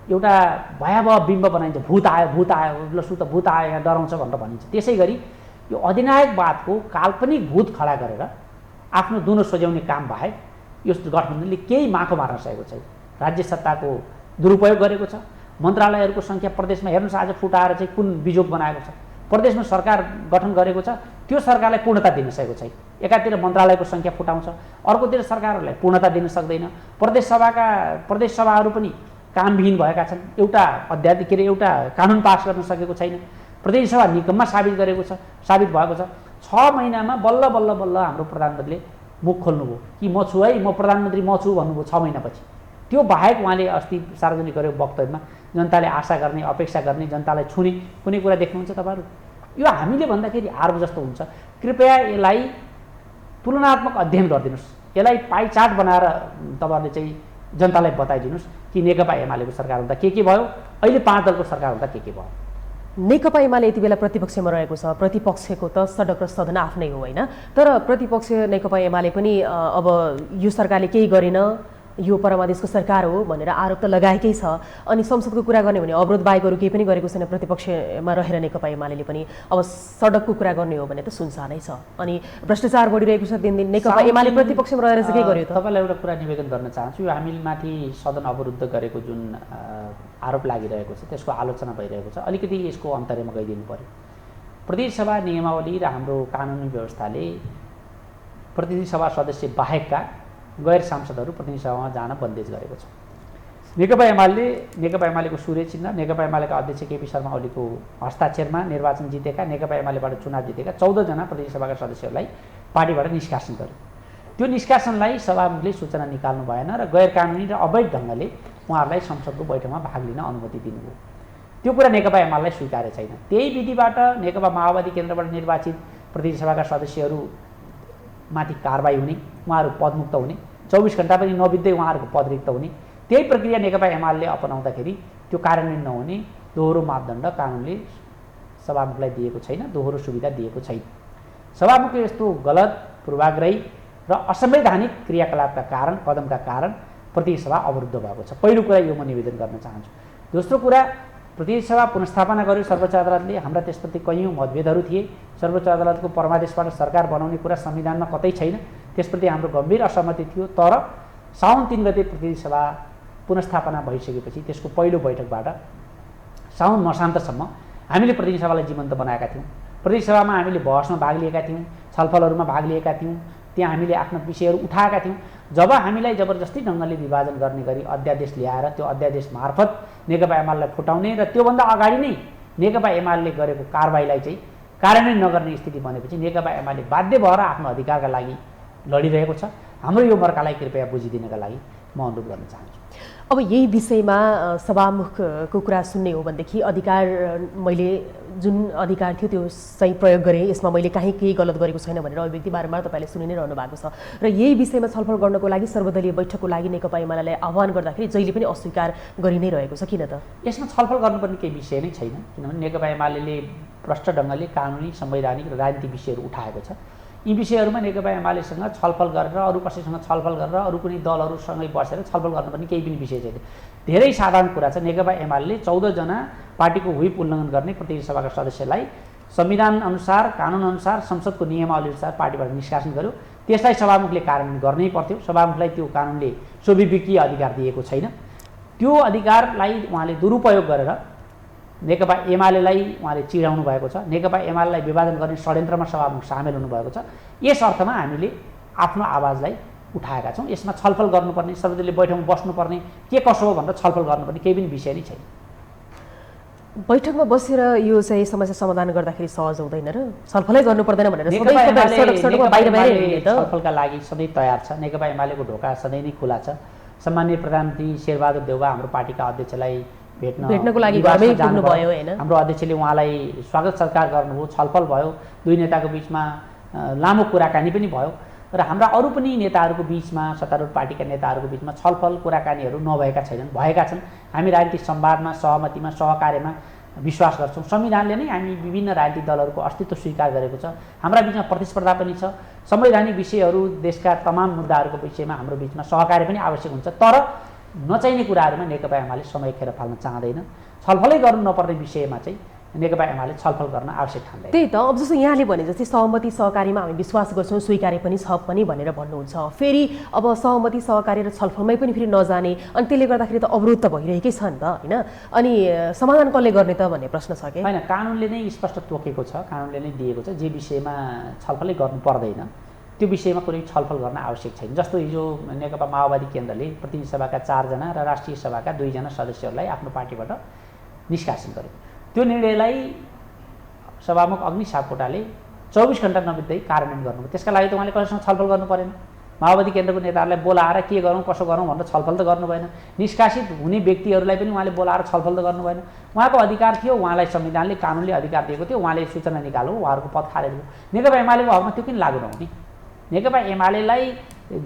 एउटा भयावह बिम्ब बनाइन्छ, भूत आयो ल सुत, भूत आयो यहाँ डराउँछ भनेर भनिन्छ। त्यसै गरी यो अधिनायकवादको काल्पनिक भूत खडा गरेर आफ्नो दुनो सजाउने काम बाहेक यो गठबन्धनले केही माखो मार्न सकेको छैन। राज्य सत्ताको दुरुपयोग गरेको छ। मन्त्रालयहरूको सङ्ख्या प्रदेशमा हेर्नुहोस्, आज फुटाएर चाहिँ कुन बिजोग बनाएको छ। प्रदेशमा सरकार गठन गरेको छ, त्यो सरकारलाई पूर्णता दिन सकेको छैन। एकातिर मन्त्रालयको सङ्ख्या फुटाउँछ, अर्कोतिर सरकारहरूलाई पूर्णता दिन सक्दैन। प्रदेश सभाहरू पनि कामविहीन भएका छन्। एउटा अध्यादेश एउटा कानुन पास गर्न सकेको छैन। प्रदेशसभा निकममा साबित भएको छ। 6 महिनामा बल्ल हाम्रो प्रधानमन्त्रीले मुख खोल्नुभयो कि म छु है, म प्रधानमन्त्री म छु भन्नुभयो 6 महिनापछि। त्यो बाहेक उहाँले अस्ति सार्वजनिक गरेको वक्तव्यमा जनताले आशा गर्ने, अपेक्षा गर्ने, जनतालाई छुने कुनै कुरा देख्नुहुन्छ तपाईँहरू? यो हामीले भन्दाखेरि आरोप जस्तो हुन्छ। कृपया यसलाई तुलनात्मक अध्ययन गरिदिनुहोस्, यसलाई पाइ चार्ट बनाएर तपाईँहरूले चाहिँ जनतालाई बताइदिनुहोस् कि नेकपा एमालेको सरकार हुँदा के भयो, अहिले 5 दलको सरकार हुँदा के भयो। नेकपा एमाले यति बेला प्रतिपक्षमा रहेको छ। प्रतिपक्षको त सडक र सदन आफ्नै हो होइन, तर प्रतिपक्ष नेकपा एमाले पनि अब यो सरकारले केही गरेन, यो परमादेशको सरकार हो भनेर आरोप त लगाएकै छ। अनि संसदको कुरा गर्ने भने अवरोध बाहेकहरू केही पनि गरेको छैन। प्रतिपक्षमा रहेर नेकपा एमाले पनि अब सडकको कुरा गर्ने हो भने त सुनसानै छ। अनि भ्रष्टाचार बढिरहेको छ दिनदिन। नेकपा एमाले प्रतिपक्षमा रहेर चाहिँ के गर्यो त? तपाईँलाई एउटा कुरा निवेदन गर्न चाहन्छु। यो हामीमाथि सदन अवरुद्ध गरेको जुन आरोप लागिरहेको छ, त्यसको आलोचना भइरहेको छ, अलिकति यसको अन्तर्यमा गइदिनु पर्यो। प्रतिनिधि सभा नियमावली र हाम्रो कानुनी व्यवस्थाले प्रतिनिधि सभा सदस्य बाहेकका गैर सांसदहरू प्रतिनिधि सभामा जान बन्देज गरेको छ। नेकपा एमालेको सूर्य चिन्ह, नेकपा एमालेका अध्यक्ष केपी शर्मा ओलीको हस्ताक्षरमा निर्वाचन जितेका, नेकपा एमालेबाट चुनाव जितेका 14 जना प्रतिनिधि सभाका सदस्यहरूलाई पार्टीबाट निष्कासन गर्यो। त्यो निष्कासनलाई सभामुखले सूचना निकाल्नु भएन र गैर कानुनी र अवैध ढङ्गले उहाँहरूलाई संसदको बैठकमा भाग लिन अनुमति दिनुभयो। त्यो कुरा नेकपा एमालेलाई स्वीकार्य छैन। त्यही विधिबाट नेकपा माओवादी केन्द्रबाट निर्वाचित प्रतिनिधि सभाका सदस्यहरू माथि कारबाही हुने, उहाँहरू पदमुक्त हुने, 24 घण्टा पनि नबित्दै उहाँहरूको पद रिक्त हुने, त्यही प्रक्रिया नेकपा एमाले अपनाउँदाखेरि त्यो कार्यान्वयन नहुने दोहोरो मापदण्ड कानुनले सभामुखलाई दिएको छैन, दोहोरो सुविधा दिएको छैन। सभामुखले यस्तो गलत, पूर्वाग्रही र असंवैधानिक क्रियाकलापका कारण, कदमका कारण प्रतिनिधि सभा अवरुद्ध भएको छ। पहिलो कुरा यो म निवेदन गर्न चाहन्छु। दोस्रो कुरा, प्रतिनिधि सभा पुनर्स्थापना गर्यो सर्वोच्च अदालतले। हाम्रा त्यसप्रति कैयौँ मतभेदहरू थिए। सर्वोच्च अदालतको परमादेशबाट सरकार बनाउने कुरा संविधानमा कतै छैन, त्यसप्रति हाम्रो गम्भीर असहमति थियो। तर साउन 3 गते प्रतिनिधि सभा पुनर्स्थापना भइसकेपछि त्यसको पहिलो बैठकबाट साउन मसान्तसम्म हामीले प्रतिनिधि सभालाई जीवन्त बनाएका थियौँ। प्रतिनिधि सभामा हामीले बहसमा भाग लिएका थियौँ, छलफलहरूमा भाग लिएका थियौँ, त्यहाँ हामीले आफ्ना विषयहरू उठाएका थियौँ। जब हामीलाई जबरजस्ती ढङ्गले विभाजन गर्ने गरी अध्यादेश ल्याएर त्यो अध्यादेश मार्फत नेकपा एमालेलाई फुटाउने र त्योभन्दा अगाडि नै नेकपा एमाले गरेको कारबाहीलाई चाहिँ कार्यान्वयन नगर्ने स्थिति बनेपछि नेकपा एमाले बाध्य भएर आफ्नो अधिकारका लागि लडिरहेको छ। हाम्रो यो मर्कालाई कृपया बुझिदिनका लागि म अनुरोध गर्न चाहन्छु। अब यही विषयमा सभामुखको कुरा सुन्ने हो भनेदेखि अधिकार मैले जुन अधिकार थियो त्यो सही प्रयोग गरेँ, यसमा मैले केही गलत गरेको छैन भनेर अभिव्यक्ति बारम्बार तपाईँले सुनि नै रहनु भएको छ र यही विषयमा छलफल गर्नको लागि सर्वदलीय बैठकको लागि नेकपा एमालेलाई आह्वान गर्दाखेरि जहिले पनि अस्वीकार गरि नै रहेको छ। किन त यसमा छलफल गर्नुपर्ने केही विषय नै छैन, किनभने नेकपा एमाले प्रष्ट ढङ्गले कानुनी, संवैधानिक र राजनीतिक विषयहरू उठाएको छ। यी विषयहरूमा नेकपा एमालेसँग छलफल गरेर अरू कसैसँग छलफल गरेर अरू कुनै दलहरूसँगै बसेर छलफल गर्नुपर्ने केही पनि विषय छैन। धेरै साधारण कुरा छ, नेकपा एमाले 14 जना पार्टीको व्हिप उल्लङ्घन गर्ने प्रतिनिधि सभाका सदस्यलाई संविधान अनुसार, कानुन अनुसार, संसदको नियमावली अनुसार पार्टीबाट निष्कासन गर्यो। त्यसलाई सभामुखले कार्यान्वयन गर्नै पर्थ्यो। सभामुखलाई त्यो कानुनले स्वविवेकीय अधिकार दिएको छैन। त्यो अधिकारलाई उहाँले दुरुपयोग गरेर नेकपा एमालेलाई उहाँले चिराउनु भएको छ। नेकपा एमालेलाई विभाजन गर्ने षड्यन्त्रमा सभामुख सामेल हुनुभएको छ। यस अर्थमा हामीले आफ्नो आवाजलाई उठाएका छौँ। यसमा छलफल गर्नुपर्ने, सर्वदलीय बैठकमा बस्नुपर्ने, के कसो हो भनेर छलफल गर्नुपर्ने केही पनि विषय नै छैन। बैठकमा बसेर यो चाहिँ समस्या समाधान गर्दाखेरि सहज हुँदैन र छलफलै गर्नु पर्दैन भनेर छलफलका लागि सधैँ तयार छ। नेकपा एमालेको ढोका सधैँ नै खुला छ। सम्माननीय प्रधानमन्त्री शेरबहादुर देउवा हाम्रो पार्टीका अध्यक्षलाई भेट्नको लागि घरमै पुग्नुभयो हैन? हाम्रो अध्यक्षले उहाँलाई स्वागत सत्कार गर्नुभयो, छलफल भयो, दुई नेताको बिचमा लामो कुराकानी पनि भयो र हाम्रा अरू पनि नेताहरूको बिचमा, सत्तारूढ पार्टीका नेताहरूको बिचमा छलफल कुराकानीहरू नभएका छैनन्, भएका छन्। हामी राजनीतिक संवादमा, सहमतिमा, सहकार्यमा विश्वास गर्छौँ। संविधानले नै हामी विभिन्न राजनीतिक दलहरूको अस्तित्व स्वीकार गरेको छ। हाम्रा बिचमा प्रतिस्पर्धा पनि छ। संवैधानिक विषयहरू, देशका तमाम मुद्दाहरूको विषयमा हाम्रो बिचमा सहकार्य पनि आवश्यक हुन्छ। तर नचाहिने कुराहरूमा नेकपा एमाले समय खेर फाल्न चाहँदैन। छलफलै गर्नु नपर्ने विषयमा चाहिँ नेकपा एमाले छलफल गर्न आवश्यक ठान्दैन। त्यही त, अब जस्तो यहाँले भने जस्तै सहमति सहकार्यमा हामी विश्वास गर्छौँ, स्वीकार्य पनि छ पनि भनेर भन्नुहुन्छ। फेरि अब सहमति सहकार्य र छलफलमै पनि फेरि नजाने, अनि त्यसले गर्दाखेरि त अवरोध त भइरहेकै छ नि त होइन? अनि समाधान कसले गर्ने त भन्ने प्रश्न छ कि होइन? कानुनले नै स्पष्ट तोकेको छ, कानुनले नै दिएको छ, जे विषयमा छलफलै गर्नु पर्दैन त्यो विषयमा कुनै छलफल गर्न आवश्यक छैन। जस्तो हिजो नेकपा माओवादी केन्द्रले प्रतिनिधि सभाका 4 जना र राष्ट्रिय सभाका 2 जना सदस्यहरूलाई आफ्नो पार्टीबाट निष्कासन गर्यो। त्यो निर्णयलाई सभामुख अग्नि सापकोटाले 24 घण्टा नबित्दै कार्यान्वयन गर्नुभयो। त्यसका लागि त उहाँले कसैसँग छलफल गर्नु परेन। माओवादी केन्द्रको नेताहरूलाई बोलाएर के गरौँ कसो गरौँ भनेर छलफल त गर्नु भएन। निष्कासित हुने व्यक्तिहरूलाई पनि उहाँले बोलाएर छलफल त गर्नु भएन। उहाँको अधिकार थियो, उहाँलाई संविधानले, कानुनले अधिकार दिएको थियो, उहाँले सूचना निकाल्नु, उहाँहरूको पद खारेज भयो। नेकपा एमालेको हकमा त्यो किन लागु नहुने? नेकपा एमालेलाई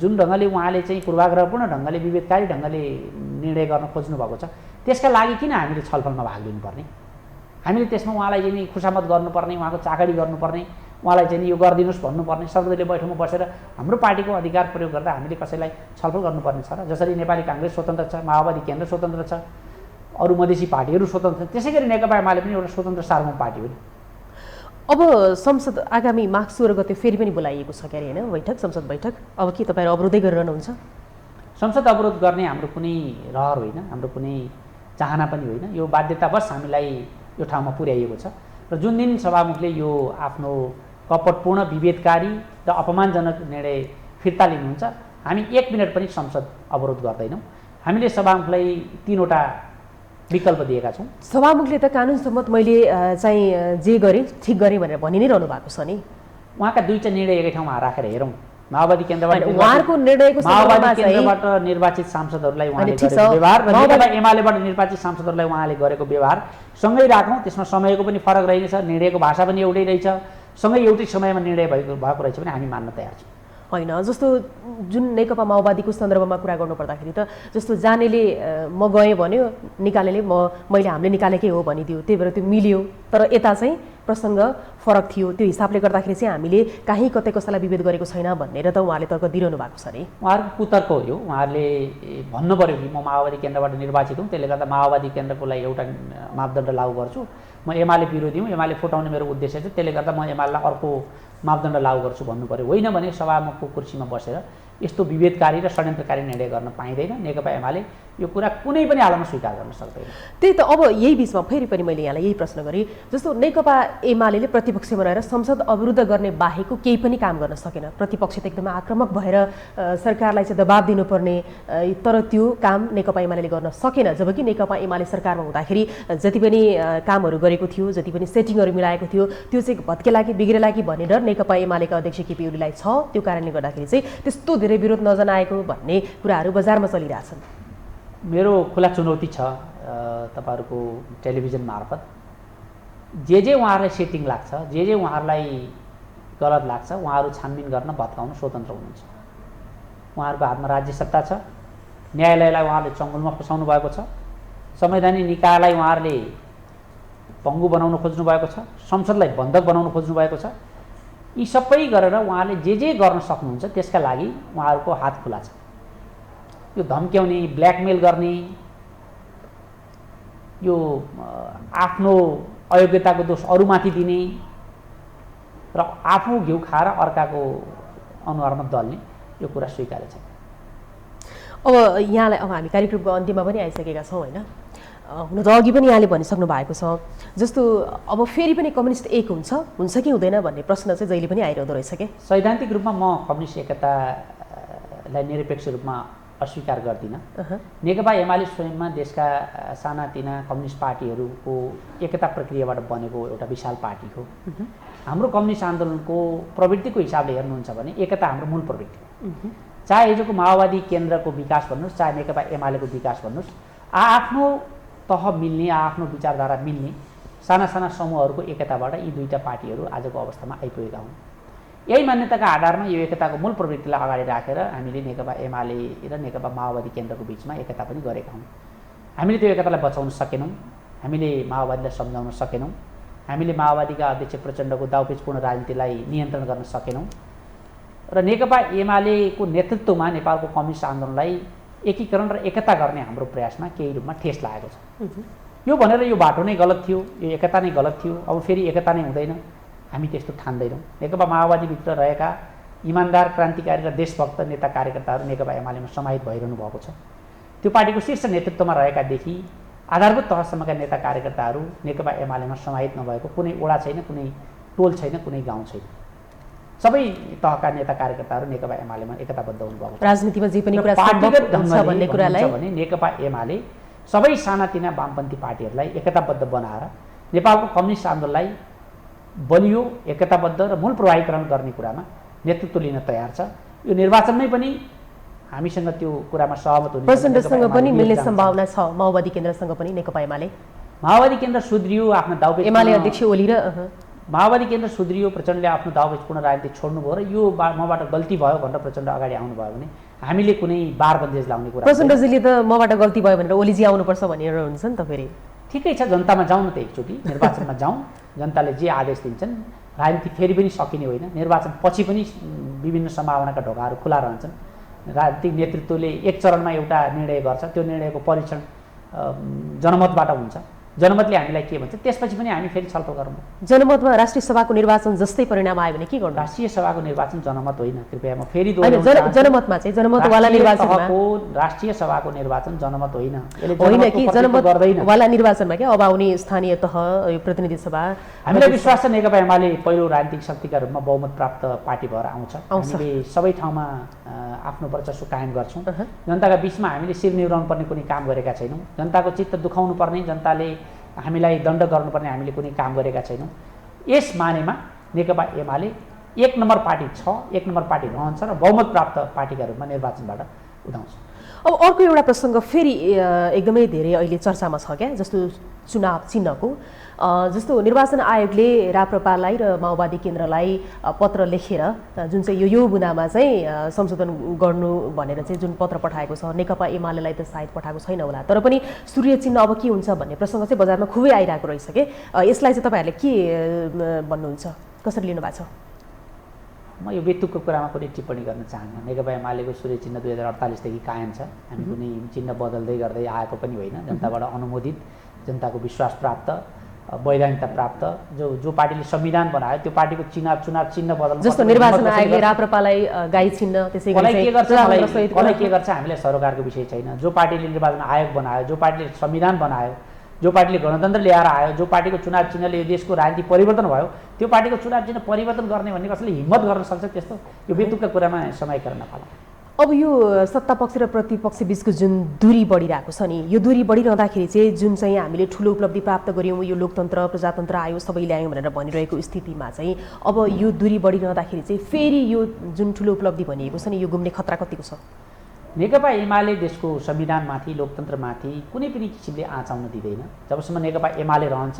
जुन ढङ्गले उहाँले चाहिँ पूर्वाग्रहपूर्ण ढङ्गले, विभेदकारी ढङ्गले निर्णय गर्न खोज्नु भएको छ, त्यसका लागि किन हामीले छलफलमा भाग लिनुपर्ने? हामीले त्यसमा उहाँलाई चाहिँ खुसामत गर्नुपर्ने, उहाँको चाकडी गर्नुपर्ने, उहाँलाई चाहिँ यो गरिदिनुहोस् भन्नुपर्ने, सर्वदलीय बैठकमा बसेर हाम्रो पार्टीको अधिकार प्रयोग गर्दा हामीले कसैलाई छलफल गर्नुपर्ने छ र? जसरी नेपाली काङ्ग्रेस स्वतन्त्र छ, माओवादी केन्द्र स्वतन्त्र छ, अरू मधेसी पार्टीहरू स्वतन्त्र छ, त्यसै गरी नेकपा एमाले पनि एउटा स्वतन्त्र सार्वभौम पार्टी हो नि। अब संसद आगामी माघ 16 गते फेरि पनि बोलाइएको छ क्यारे होइन बैठक, संसद बैठक? अब के तपाईँहरू अवरोधै गरिरहनुहुन्छ? संसद अवरोध गर्ने हाम्रो कुनै रहर होइन, हाम्रो कुनै चाहना पनि होइन। यो बाध्यतावश हामीलाई यो ठाउँमा पुर्याइएको छ र जुन दिन सभामुखले यो आफ्नो कपटपूर्ण, विभेदकारी र अपमानजनक निर्णय फिर्ता लिनुहुन्छ, हामी 1 मिनट पनि संसद अवरोध गर्दैनौँ। हामीले सभामुखलाई 3वटा विकल्प दिएका छौँ। सभामुखले त कानुन सम्मत मैले चाहिँ जे गरेँ ठिक गरेँ भनेर भनि नै रहनु भएको छ नि। उहाँका 2टा निर्णय एकै ठाउँमा राखेर हेरौँ। माओवादी केन्द्रबाट निर्वाचित सांसदहरूलाई उहाँले गरेको व्यवहार र नेकपा एमालेबाट निर्वाचित सांसदहरूलाई उहाँले गरेको व्यवहार सँगै राखौँ। त्यसमा समयको पनि फरक रहेछ, निर्णयको भाषा पनि एउटै रहेछ, सँगै एउटै समयमा निर्णय भएको रहेछ भने हामी मान्न तयार छौँ। होइन, जस्तो जुन नेकपा माओवादीको सन्दर्भमा कुरा गर्नुपर्दाखेरि त जस्तो जानेले म गएँ भन्यो, निकालेले मैले हामीले निकालेकै हो भनिदियो, त्यही भएर त्यो मिल्यो। तर यता चाहिँ प्रसङ्ग फरक थियो। त्यो हिसाबले गर्दाखेरि चाहिँ हामीले कहीँ कतै कसैलाई विभेद गरेको छैन भनेर त उहाँले तर्क दिइरहनु भएको छ नि। उहाँहरूको कुतर्क हो यो। उहाँहरूले भन्नु पऱ्यो कि म माओवादी केन्द्रबाट निर्वाचित हुँ, त्यसले गर्दा माओवादी केन्द्रको लागि एउटा मापदण्ड लागू गर्छु, म एमाले विरोधी हुँ, एमाले फुटाउने मेरो उद्देश्य छ, त्यसले गर्दा म एमालेलाई अर्को मापदण्ड लागू गर्छु भन्नु पऱ्यो। होइन भने सभामुखको कुर्सीमा बसेर यस्तो विभेदकारी र षड्यन्त्रकारी निर्णय गर्न पाइँदैन। नेकपा एमाले यो कुरा कुनै पनि हालतमा स्वीकार गर्न सक्दैन। त्यही त, अब यही बिचमा फेरि पनि मैले यहाँलाई यही प्रश्न गरेँ, जस्तो नेकपा एमाले प्रतिपक्षमा रहेर संसद अवरुद्ध गर्ने बाहेकको केही पनि काम गर्न सकेन। प्रतिपक्ष त एकदमै आक्रामक भएर सरकारलाई चाहिँ दबाब दिनुपर्ने, तर त्यो काम नेकपा एमाले गर्न सकेन। जबकि नेकपा एमाले सरकारमा हुँदाखेरि जति पनि कामहरू गरेको थियो, जति पनि सेटिङहरू मिलाएको थियो, त्यो चाहिँ भत्केला कि बिग्रेला कि भन्ने डर नेकपा एमालेका अध्यक्ष केपी ओलीलाई छ। त्यो कारणले गर्दाखेरि चाहिँ त्यस्तो धेरै विरोध नजनाएको भन्ने कुराहरू बजारमा चलिरहेछन्। मेरो खुला चुनौती छ तपाईँहरूको टेलिभिजन मार्फत जे उहाँहरूलाई सेटिङ लाग्छ जे उहाँहरूलाई गलत लाग्छ उहाँहरू छानबिन गर्न भत्काउन स्वतन्त्र हुनुहुन्छ। उहाँहरूको हातमा राज्य सत्ता छ, न्यायालयलाई उहाँहरूले चङ्गुलमा फसाउनु भएको छ, संवैधानिक निकायलाई उहाँहरूले पङ्गु बनाउन खोज्नु भएको छ, संसदलाई बन्धक बनाउन खोज्नु भएको छ। यी सबै गरेर उहाँले जे गर्न सक्नुहुन्छ त्यसका लागि उहाँहरूको हात खुला छ। यो धम्क्याउने, ब्ल्याकमेल गर्ने, यो आफ्नो अयोग्यताको दोष अरूमाथि दिने र आफू घिउ खाएर अर्काको अनुहारमा दल्ने यो कुरा स्वीकार्य छैन। अब यहाँलाई अब हामी कार्यक्रमको अन्त्यमा पनि आइसकेका छौँ होइन। हुन त अघि पनि यहाँले भनिसक्नु भएको छ जस्तो अब फेरि पनि कम्युनिस्ट एक हुन्छ कि हुँदैन भन्ने प्रश्न चाहिँ जहिले पनि आइरहँदो रहेछ के। सैद्धान्तिक रूपमा म कम्युनिस्ट एकतालाई निरपेक्ष रूपमा अस्वीकार गर्दिनँ। नेकपा एमाले स्वयंमा देशका सानातिना कम्युनिस्ट पार्टीहरूको एकता प्रक्रियाबाट बनेको एउटा विशाल पार्टी हो। हाम्रो कम्युनिस्ट आन्दोलनको प्रवृत्तिको हिसाबले हेर्नुहुन्छ भने एकता हाम्रो मूल प्रवृत्ति हो। चाहे हिजोको माओवादी केन्द्रको विकास भन्नुहोस्, चाहे नेकपा एमालेको विकास भन्नुहोस्, आफ्नो तह मिल्ने, आफ्नो विचारधारा मिल्ने साना साना समूहहरूको एकताबाट यी दुईटा पार्टीहरू आजको अवस्थामा आइपुगेका हुन्। यही मान्यताका आधारमा यो एकताको मूल प्रवृत्तिलाई अगाडि राखेर हामीले नेकपा एमाले र नेकपा माओवादी केन्द्रको बिचमा एकता पनि गरेका हौँ। हामीले त्यो एकतालाई बचाउन सकेनौँ, हामीले माओवादीलाई सम्झाउन सकेनौँ, हामीले माओवादीका अध्यक्ष प्रचण्डको दाउपेचपूर्ण राजनीतिलाई नियन्त्रण गर्न सकेनौँ र नेकपा एमालेको नेतृत्वमा नेपालको कम्युनिस्ट आन्दोलनलाई एकीकरण र एकता गर्ने हाम्रो प्रयासमा केही रूपमा ठेस लागेको छ। यो भनेर यो बाटो नै गलत थियो, यो एकता नै गलत थियो, अब फेरि एकता नै हुँदैन, हामी त्यस्तो ठान्दैनौँ। नेकपा माओवादीभित्र रहेका इमान्दार क्रान्तिकारी र देशभक्त नेता कार्यकर्ताहरू नेकपा एमालेमा समाहित भइरहनु भएको छ। त्यो पार्टीको शीर्ष नेतृत्वमा रहेकादेखि आधारभूत तहसम्मका नेता कार्यकर्ताहरू नेकपा एमालेमा समाहित नभएको कुनै वडा छैन, कुनै टोल छैन, कुनै गाउँ छैन। सबै तहका नेता कार्यकर्ताहरू नेकपा एमालेमा एकताबद्ध हुनुभएको छ। राजनीतिमा जे पनि कुरा सम्भव हुन्छ भन्ने कुरालाई भने नेकपा एमाले सबै सानातिना वामपन्थी पार्टीहरूलाई एकताबद्ध बनाएर नेपालको कम्युनिस्ट आन्दोलनलाई बलियो, एकताबद्ध र मूल प्रभावीकरण गर्ने कुरामा नेतृत्व लिन तयार छ। यो निर्वाचनमै पनि हामीसँग त्यो कुरामा सहमत हुने, प्रचण्डसँग पनि मिल्ने सम्भावना छ, माओवादी केन्द्रसँग पनि नेकपा एमाले। माओवादी केन्द्र सुध्रियो, आफ्नो दाउपेच एमाले अध्यक्ष ओली र माओवादी केन्द्र सुध्रियो, प्रचण्डले आफ्नो दाउपेचपूर्ण राजनीति छोड्नुभयो र यो मबाट गल्ती भयो भनेर प्रचण्ड अगाडि आउनुभयो भने हामीले कुनै बार बन्देज लाउने कुरा। प्रचण्डजीले त मबाट गल्ती भयो भनेर ओलीजी आउनुपर्छ भनेर हुन्छ नि त। फेरि ठिकै छ, जनतामा जाउँ न त एकचोटि, निर्वाचनमा जाउँ, जनताले जे आदेश दिन्छन्। राजनीति फेरि पनि सकिने होइन, निर्वाचन पछि पनि विभिन्न सम्भावनाका ढोकाहरू खुला रहन्छन्। राजनीतिक नेतृत्वले एक चरणमा एउटा निर्णय गर्छ, त्यो निर्णयको परीक्षण जनमतबाट हुन्छ। जनमतले हामीलाई के भन्छ त्यसपछि पनि हामी फेरि छलफल गरौँ। जनमतमा राष्ट्रिय सभाको निर्वाचन जस्तै परिणाम आयो भने के गर्नु? राष्ट्रिय सभाको निर्वाचन जनमत होइन, कृपया म फेरि जनमतमा चाहिँ जनमतवाला निर्वाचनमा राष्ट्रिय सभाको निर्वाचन जनमत होइन, होइन कि जनमतवाला निर्वाचनमा क्या अब आउने स्थानीय तह प्रतिनिधि सभा हामीलाई विश्वास छ नेकपा एमाले पहिलो राजनीतिक शक्तिका रूपमा बहुमत प्राप्त पार्टी भएर आउँछ। हामीले सबै ठाउँमा आफ्नो वर्चस्व कायम गर्छौँ। जनताका बिचमा हामीले शिर निहुराउनु पर्ने कुनै काम गरेका छैनौँ। जनताको चित्त दुखाउनु पर्ने, जनताले हामीलाई दण्ड गर्नुपर्ने हामीले कुनै काम गरेका छैनौँ। यस मानेमा नेकपा एमाले एक नम्बर पार्टी छ, एक नम्बर पार्टी रहन्छ र बहुमत प्राप्त पार्टीका रूपमा निर्वाचनबाट उदाउँछ। अब अर्को एउटा प्रसङ्ग फेरि एकदमै धेरै अहिले चर्चामा छ क्या, जस्तो चुनाव चिन्हको। जस्तो निर्वाचन आयोगले राप्रपालाई र माओवादी केन्द्रलाई पत्र लेखेर जुन चाहिँ यो बुँदामा चाहिँ संशोधन गर्नु भनेर चाहिँ जुन पत्र पठाएको छ, नेकपा एमालेलाई त सायद पठाएको छैन होला, तर पनि सूर्य चिन्ह अब के हुन्छ भन्ने प्रसङ्ग चाहिँ बजारमा खुबै आइरहेको रहेछ कि यसलाई चाहिँ तपाईँहरूले के भन्नुहुन्छ, कसरी लिनुभएको छ? म यो बेतुकको कुरामा कुनै टिप्पणी गर्न चाहन्न। नेकपा एमालेको सूर्य चिन्ह 2048देखि कायम छ। हामी कुनै चिन्ह बदल्दै गर्दै आएको पनि होइन। जनताबाट अनुमोदित, जनताको विश्वास प्राप्त, वैधानिकता प्राप्त जो पार्टीले संविधान बनायो त्यो पार्टीको चुनाव चिन्ह बदल्नु। जस्तो निर्वाचन आयोगले राप्रपालाई गाई चिन्ह, त्यसै गरी कसलाई के गर्छ हामीलाई सरोकारको विषय छैन। जो पार्टीले निर्वाचन आयोग बनायो, जो पार्टीले संविधान बनायो, जो पार्टीले गणतन्त्र ल्याएर आयो, जो पार्टीको चुनाव चिन्हले यो देशको राजनीति परिवर्तन भयो, त्यो पार्टीको चुनाव चिन्ह परिवर्तन गर्ने भन्ने कसैले हिम्मत गर्न सक्छ? त्यस्तो यो बेतुकका कुरामा समय गर्न नपाला। अब यो सत्ता पक्ष र प्रतिपक्ष बिचको जुन दूरी बढिरहेको छ नि, यो दूरी बढिरहँदाखेरि चाहिँ जुन चाहिँ हामीले ठुलो उपलब्धि प्राप्त गऱ्यौँ, यो लोकतन्त्र प्रजातन्त्र आयो, सबै ल्यायौँ भनेर भनिरहेको स्थितिमा चाहिँ अब यो दूरी बढिरहँदाखेरि चाहिँ फेरि यो जुन ठुलो उपलब्धि भनिएको छ नि, यो गुम्ने खतरा कतिको छ? नेकपा एमाले देशको संविधानमाथि लोकतन्त्रमाथि कुनै पनि किसिमले आँच आउन दिँदैन। जबसम्म नेकपा एमाले रहन्छ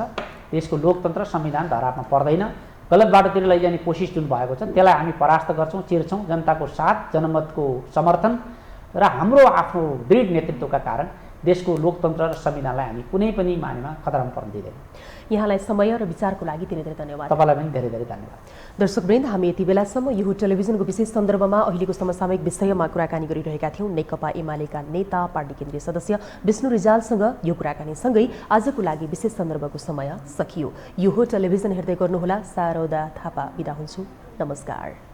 देशको लोकतन्त्र संविधान धरापमा पर्दैन। गलत बाटोतिर लैजाने कोसिस जुन भएको छ त्यसलाई हामी परास्त गर्छौँ, चिर्छौँ। जनताको साथ, जनमतको समर्थन र हाम्रो आफ्नो दृढ नेतृत्वका कारण देशको लोकतन्त्र र संविधानलाई हामी कुनै पनि मानेमा खतरामा पर्न दिँदैनौँ। यहाँलाई समय र विचारको लागि धेरै धेरै धन्यवाद। तपाईँलाई पनि धेरै धेरै धन्यवाद। दर्शकवृन्द, हामी यति बेलासम्म यो टेलिभिजनको विशेष सन्दर्भमा अहिलेको समसामयिक विषयमा कुराकानी गरिरहेका थियौँ। नेकपा एमालेका नेता, पार्टी केन्द्रीय सदस्य विष्णु रिजालसँग यो कुराकानीसँगै आजको लागि विशेष सन्दर्भको समय सकियो। यो टेलिभिजन हेर्दै गर्नुहोला। शारदा थापा बिदा हुन्छु। नमस्कार।